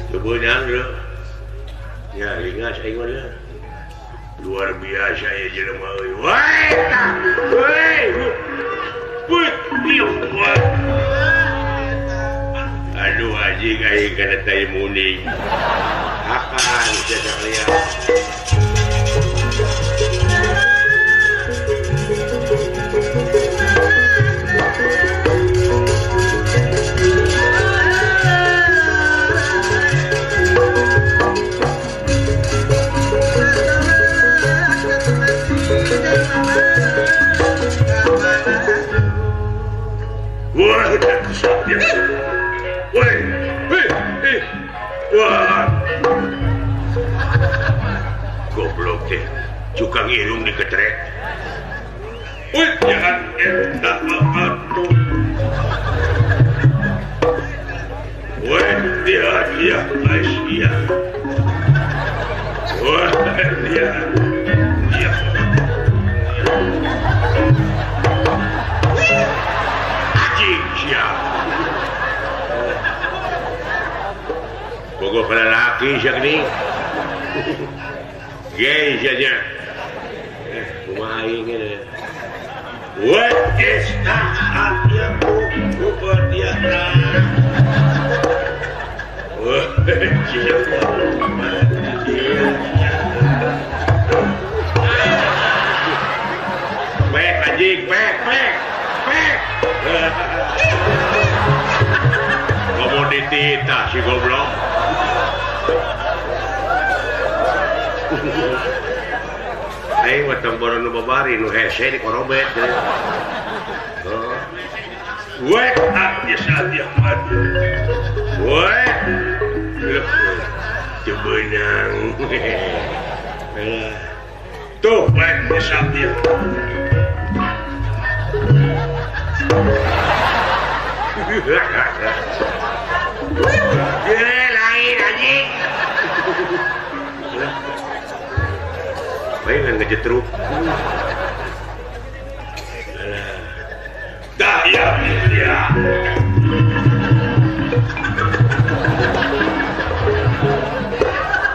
Sebenarnya lu. Ya, ingat aing mah luar biasa ya jelema euy. Woi. Woi. Aduh anjing aing kana teh muning. Apaan cedak liat. Wah, sakit. Wah. Goblok teh. Cukang irung diketrek. Woi, jangan entah apa. Woi, dia Asia. Wah, dia. Anjing siap. Bogo pada laki siak ni. Gay saja. Kumaha aing ge. What is that? Ya ku dia. Wah, siap. Pek anjing, pek. Komoditi tah si goblok. Aing mah temboro nu babari nu hese di korobet. Weh, biasa dia madu. Weh. Cebenang. Tuh, weh, biasa dia. Lain anjing. Baik kan ngejetruk. Dah ya.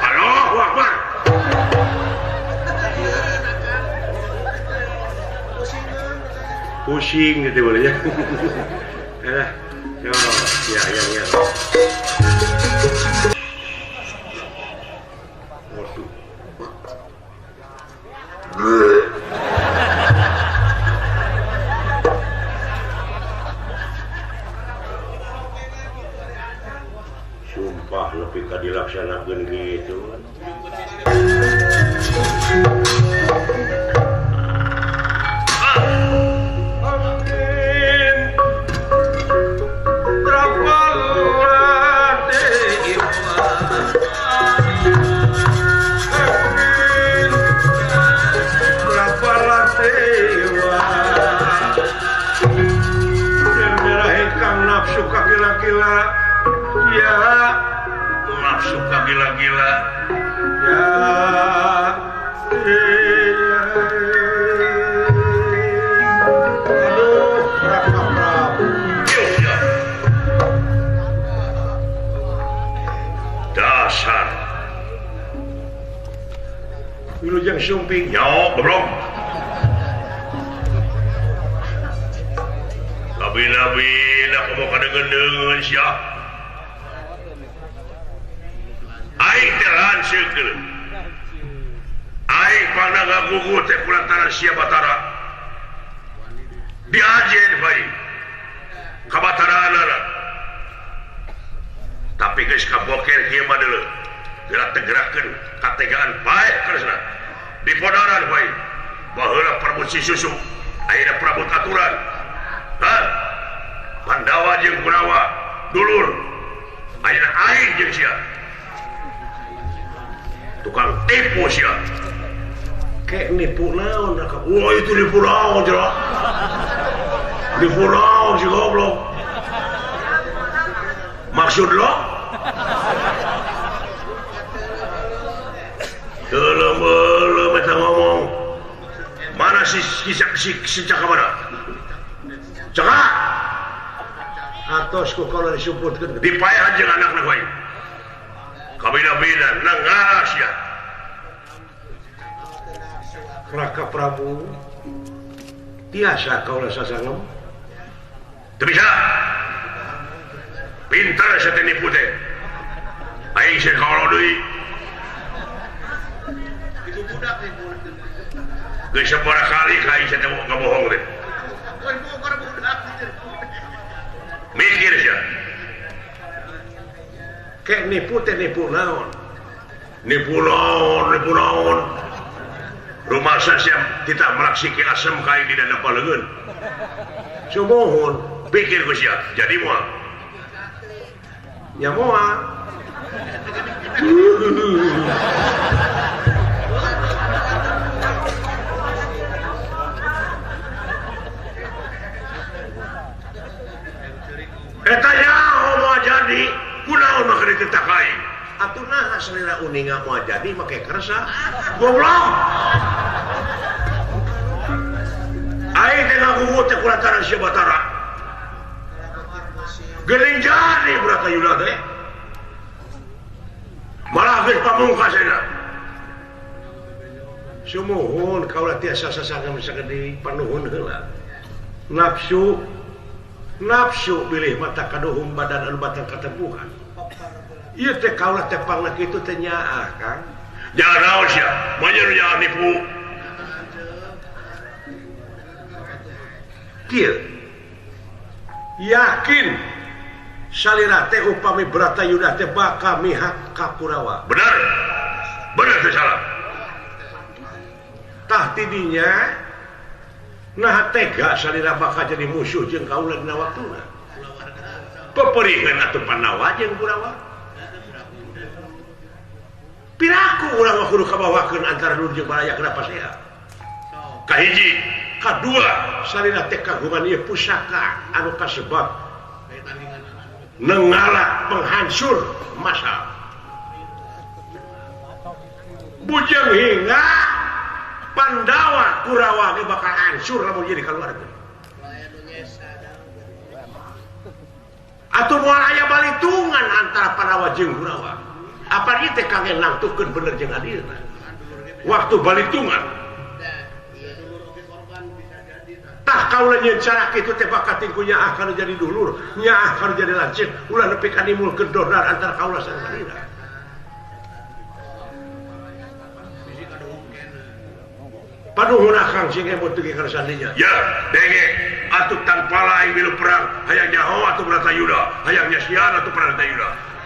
Allahu Akbar. Pusing gitu boleh ya. Ya. Waduh. Sumpah lebih ka dilaksanakeun gitu. Suka gila-gila ya aduh dasar wilujeng sumping nyawa bro nabi-nabi nak mau kadang-kadang siap aing telan seukeuh aing pangna ngagugu teh kulantaran sia Batara diajen bae ka Bataraana tapi geus kaboker kieu mah deuleu gerak-gerakan kategaan baik Kresna di podaran baik baheula Prabu Susu ayeuna Prabu Katuran Pandawa jeung Kurawa dulur ayeuna aing jeung sia tukang tipu sia kayak nipu naon wah itu nipu naon jera nipu naon si goblok maksud lo belum kita ngomong mana si caka mana caka atos ku kalau disebutkan dipayah jeung anak bae kabina-bina nangaras ya Raka Prabu tiasa kaulah sasangem teu bisa pintar saya nipu teh aing saya kaulah deui itu budak geus sabaraha kali ka aing saya ngabohong teh mikir sia kayak nipu teh nipu naon rumah saya tidak melaksiki asam kain di dana paleun sumohon pikir ku sia jadi moal nya moal eta nyaho moal jadi kunaon mah keur ditetakai atuh nah salira uninga moal jadi make kersa goblok aing teh ngagugut teh kulantaran sia Batara geuning jadi Bratayuda teh malah geus pamungkas ayeuna sumuhun kaula tiasa sasangem sagede panuhun heula nafsu bilih mata kaduhung badan anu batang katempuhan ieu teh kaula teh pangna kitu teh nyaah Kang jangan naon sia manjer jangan nipu kieu yakin salira teh upami Bratayuda teh bakal mihak ka Kurawa bener teh salah tah tidinya nah tega salira bakal jadi musuh jeung kaula dina waktuna peperieun atuh Pandawa jeung Kurawa piraku urang mah kudu kabawakeun antara Lur jeung Balaya kenapa saya kahiji kadua salira teh kagungan ieu pusaka anu kasebab nengalak penghancur masa bujang hingga Pandawa Kurawa ge bakal hancur lamun jadi kaluarga atuh moal aya balitungan antara Pandawa jeung Kurawa apa ieu teh kangen nangtukeun bener jeung adilna waktu balitungan tah kaula nyeun cara kitu teh bakal tingku nyaah kana jadi dulur nyaah kana jadi lancip ulah nepi ka nimulkeun dodar antara kaula sareng salira panuhun akang sing emot teu kana sandinya ya denge atuh tanpa lain milu perang hayang nyaho atuh Bratayuda hayang nyasian atuh Bratayuda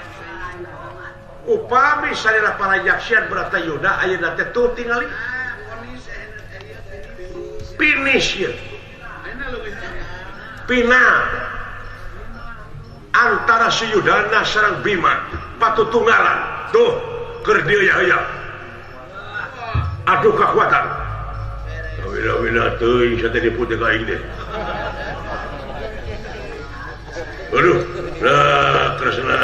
upami salira para yaksian Bratayuda ayeuna teh tuh tingali finish ya final antara Suyudana sareng Bima patutunggalan tuh keur dieu ya aduh kekuatan wina teuing saya teh dipu teh ka aing teh aduh nah Kresna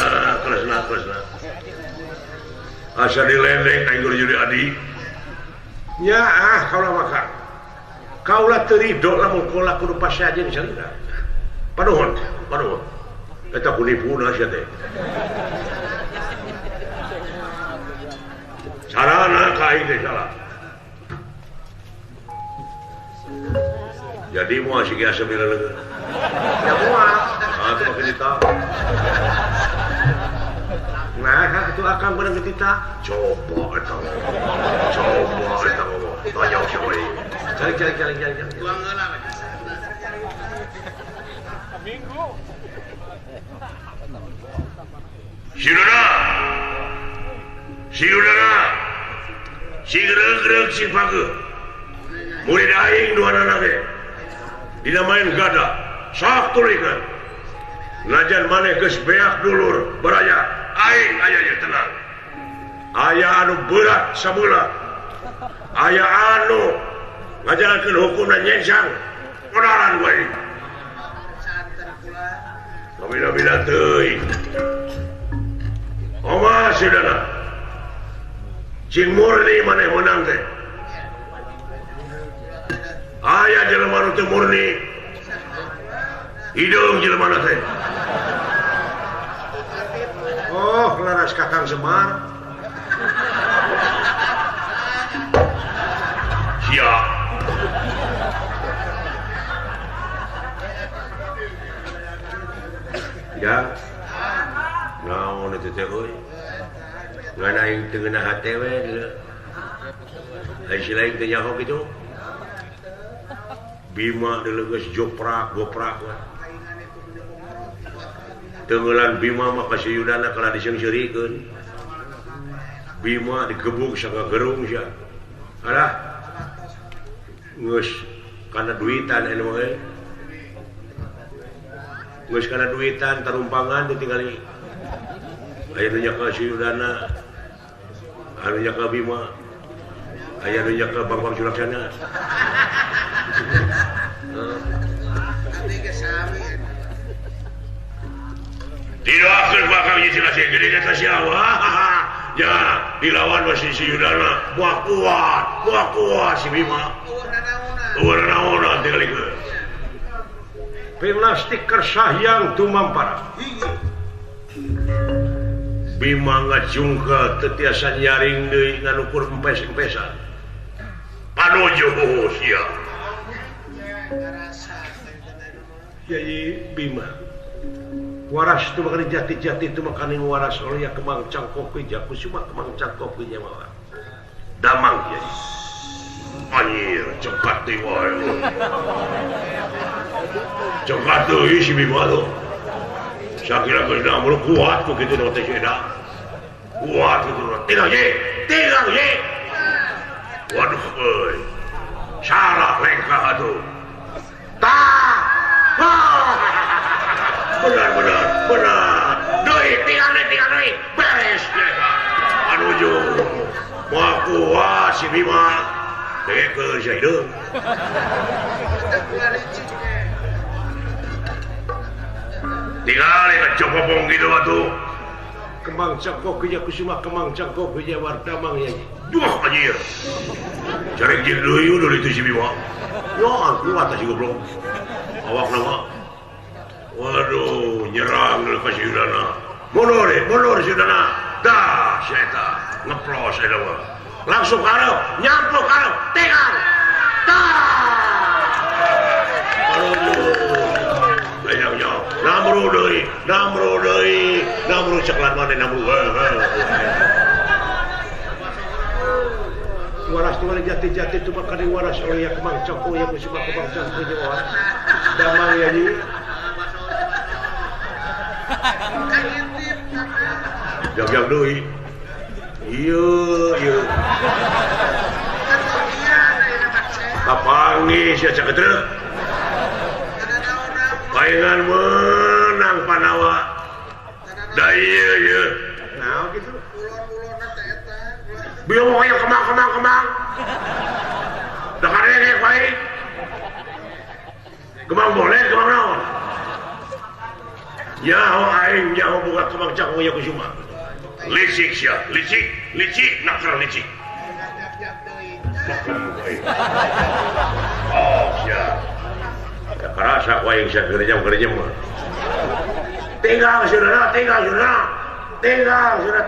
asa dilendeng aing guru jadi adi nya kaula maka kaula teu ridho lamun kaula kudu pasajeun salira panuhun eta punipuna sia teh sarana ka aing teh salah jadi moal sigi asem leuleuh ya moal atuh make dita nah itu akan bener kita coba eta ngomong tanya sia we cari tuang heula minggu Siudana si gereg-gereg si page murid aing duanana ge dina main gada sak tulikeun najan maneh geus beak dulur beraya aing aya ye tenang aya anu berat sabeula aya anu ngajalankeun hukumna nyensang kodaran wae Bila-bila teuing Oma saudara cing murni maneh menang teh aya jelema nu teu murni hidung jelema teh oh laras Kakang Semar siap ya naon itu teh euy ngan aing teu ngeunah hate we dieu ai silaing teh nyaho kitu Bima deuleu geus goprak we teu ngeulan Bima mah ka Siyudana kala diseungseurikeun Bima digebuk sanga gerung sia alah geus kana duitan anu we geus kana duitan tarumpangan ditinggali aya nu nyaka Siyudana anu nyaka Bima aya nu nyaka Bang Sulaksana didoakeun bakal hiji kasih gede eta siawa ya dilawan masih Siyudana moal kuat si Bima eueuh naon tinggalikeun plastik kersahyang tumampara Bima ngajungka teu tiasa nyaring deui nganukur empes-empesan panuju sia Yai Bima waras tu makani jati-jati tu makani waras oleh ya kemang cangkok keja kusuma kemang cangkok keja mawa damang ya anjir cepat deui wae cepat deui si Bima tuh sakira geus namun kuat begitu teh seda kuat gitu tinggal ye waduh euy salah lengkah atuh benar deui tinggal deui beres anuju moal kuat si Bima dekeun si hideung tinggal ngejopopong gitu atuh kemang cangkok keja kusuma kemang cangkok keja wardamang ya duh anjir jarek jeung deui dari itu si Bima yo kuat si goblok awak nama waduh nyerang deui ka Siyudana mundur Siyudana dah eta ngeplos eta mah langsung karep nyampluk karep tegang namru deui namru ceklan maneh namru waras tu jati-jati tu maka waras oleh ya kemang cangkok ya kusuma kemang cangkok jawa damang ya ni jam-jam deui ieu kapangi sia caketreu paingan menang Panawa da ieu naon kitu bieu moal kemang da karege bae kemang boleh kemang naon nyaho aing nyaho boga kemang cangkok ya kusuma licik sia licik nakal licik oh sia kerasa wae sia gerejam mah tinggal saudara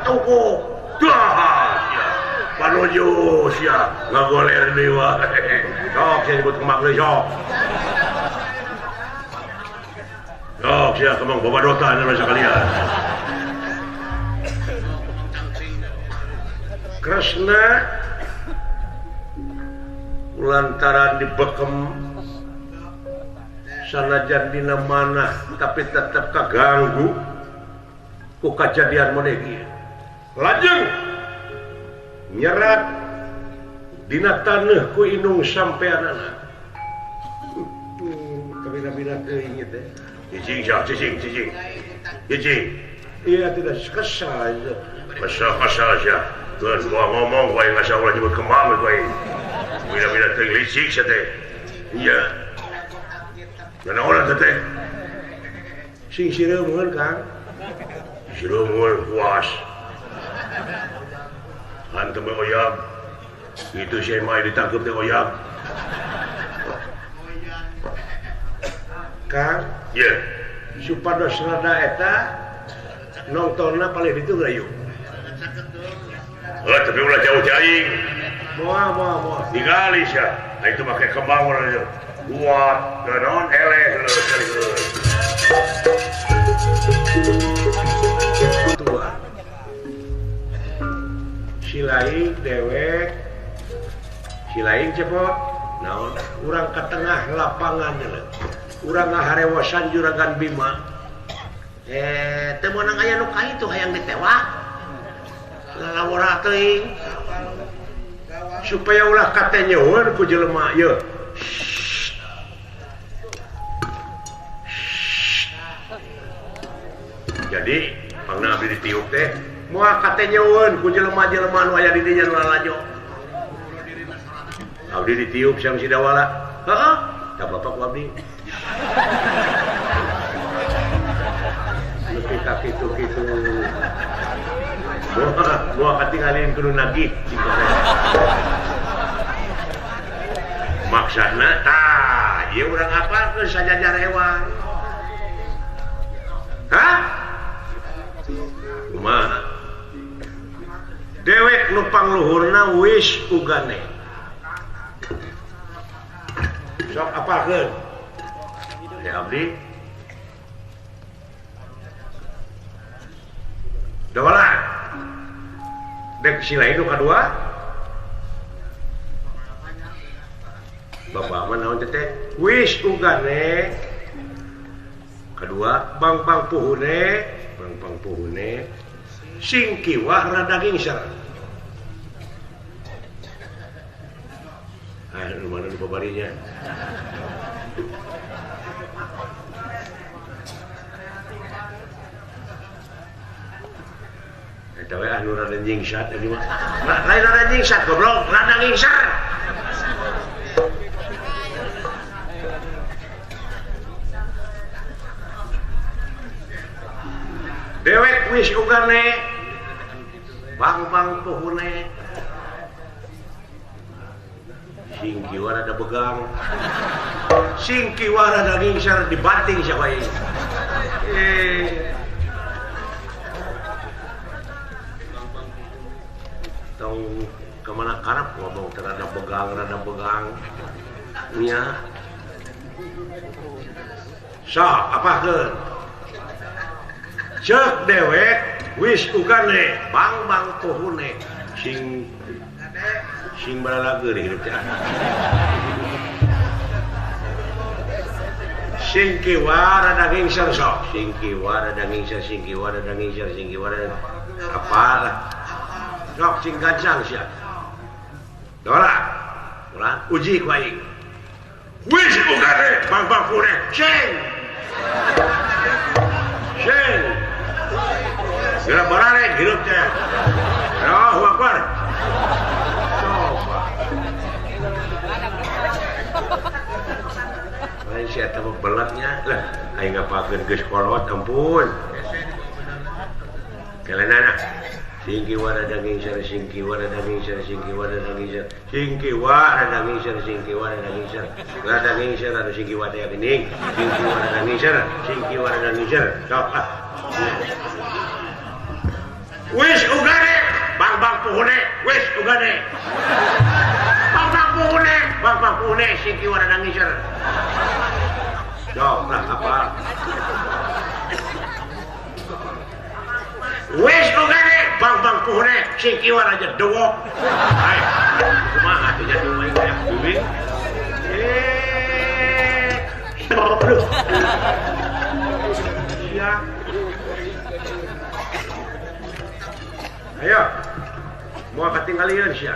tuku dah sia panuju sia ngagoler deui wae sok sia disebut kemang deui sok sia kemang bobadotan anu sakalian Kresna lantaran dibekem sanajan dina manah tapi tetap kaganggu ku kajadian model ieu lajeng nyerat dina taneuh ku indung sampeanana. Kabina-bina teuing teh. Cicing. Iya tidak kesal aja. Kesal aja. Tuan gua ngomong gua yang ngasih Allah nyebut kemang gua. Bina-bina teuing licik sia teh. Iya. Mana orang teh? Sing sireumkeun Kang. Sireumkeun puas. Hantu mah oyab. Itu saya mah ditangkep teh oyab. Kang, ya. Supados rada eta nontonna paling ditu gayu. Tapi ulah jauh aing. Moal. Digali sia. Itu make kembang urang kuat, naon eleh leuh. Tua. Silaing dewek. Silaing cepot. Naon? Urang ka tengah lapangan leuh. Urang ngaharewasan Juragan Bima. Teu meunang aya nu ka itu hayang ditewak. Lalawara teuing. Supaya ulah kate nyeueun ku jelema ieu. Jadi pangna abdi ditiup teh moal kate nyeueun ku jelema-jelema nu aya di dinya lalajo. Abdi ditiup sang sidawala. Heeh, da bapak ku abdi. Lebih ka kitu-kitu. Gua katinggalin kudu nagih. Maksudna tah, ieu urang apalkeun sajajar hewan. Hah? Kumaha? Dewek nu pangluhurna wis ugane. Sok apalkeun? Ya abdi. Dawala. Dek silain nu kadua. Bapak mah naon teh? Wis ugane. Kedua, bang puhune. Sing kiwah rada gingser. Nu mana nu babarinya? Eta we anu rada nyingsat ieu mah. Lain rada nyingsat goblok, rada ngingser. Dewek wis ugane bang puhune sing kieu rada begang sing kieu rada ngingser dibanting sia wae tong kemana karep ngomong rada begang nya sa apakeun cek dewek wis ugane bang puhune sing balalageun hirup teh sing kiwa rada ngingser sok sing kiwa rada ngingser apalah sok sing gancang sia dola uji ku aing wis ugane bang puhune sing Gerak bararek hidup teh. Allahu Akbar. Coba. Lain si eta belatnya lah. Aing ngapakeun geus kolot ampun. Kelenana. Singki warada ngingser. Rada ngingser anu singki wada geuning. Singki warada ngingser. Sok ah. Wis ugane bang puhune wis ugane bang puhune singki warada ngingser. Sok lah apa? Wis ugane bang puhune singki warada dewok. Hai. Kumaha atuh jadi main kayak bibing? Aduh. Ya. Ayo, mau kalian sih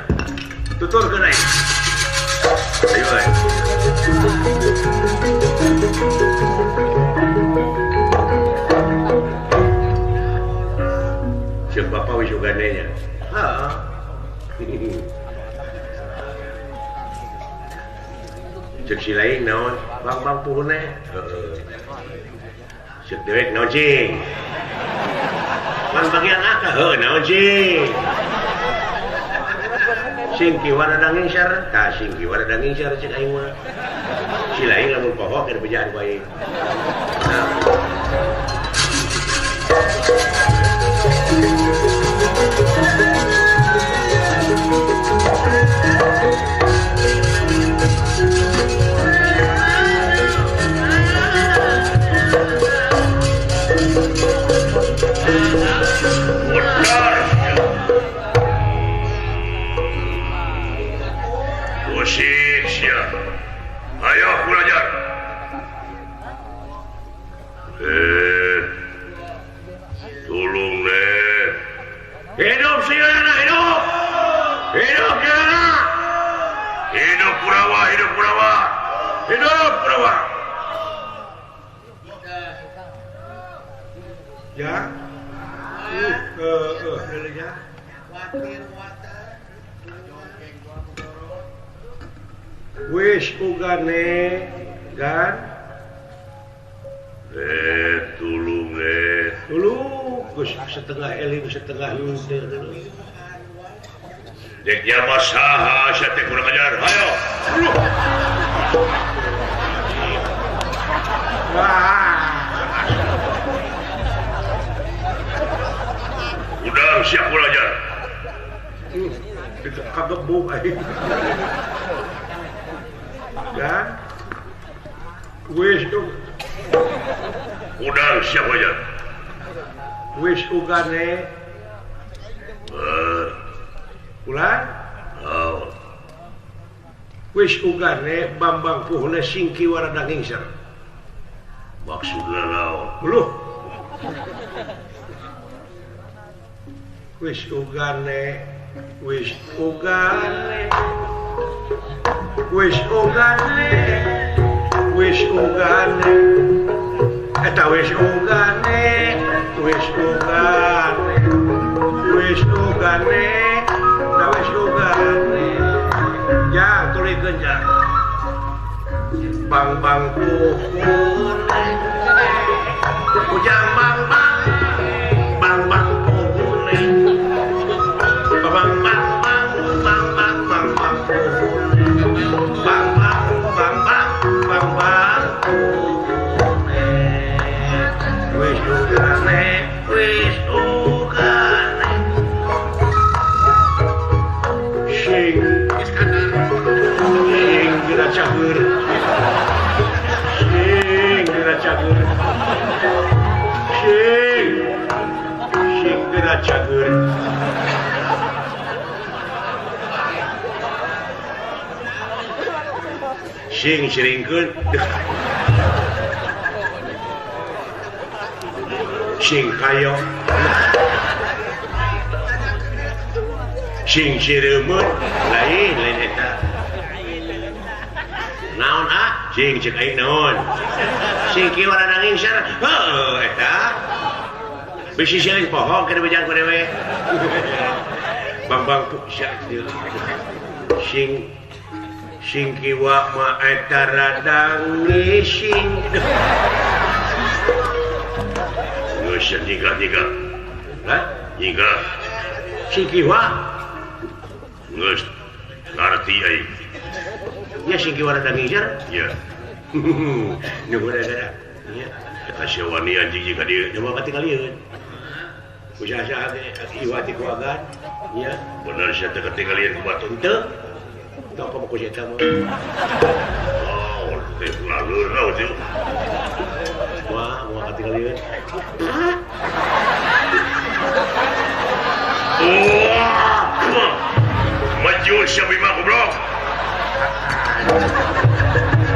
tutur ke naik ayo siap bapak wisuganenya cek si lain naon bang puhune cek dewek naon cing man bagian akah naon cing singki warna ngingsar tah singki warna ngingsar cek aing mah si lain lamun pohok keur bejaan bae ayo belajar. Tolong deh. Hidup Siana, hidup. Hidup Siana. Hidup Kurawa, hidup Kurawa. Hidup Kurawa. Ya. Ya. Wis ugane gan Tulung dulu Gus setengah eling setengah luntir dulu deknya masaha saya teh kurang ajar ayo udah siap belajar kagebuk aja kan wis udah siap belajar wis ugane ulang wis ugane Bambang puhuna singki warada ngingsar maksudnya naon Loh. Wis ugane wis ugane wis ugane wis ugane eta wis ugane wis ugane wis ugane da wis ugane ya tulikeun ja bang puhun ujang bang puhun bang cager sing siringkeun sing kayo sing sireumeun lain eta naon sing cek aing naon sing kieu warna ngingsar heuh eta bisi siling pohon kena bejang ku dewe bambang sing kiwa ma eta radang ngising geus nyingkat hah nyingkat sing kiwa geus ngarti aing ya sing kiwa radang ngisar ya nu gara-gara ya eta syawani anjing ka dieu nyoba katingalieun usaha iwati kuagan ya benar saya teh ketinggalan ku batu teu teu apa ku eta mah oh teh lalu naon teh wah ketinggalan maju siapa imah goblok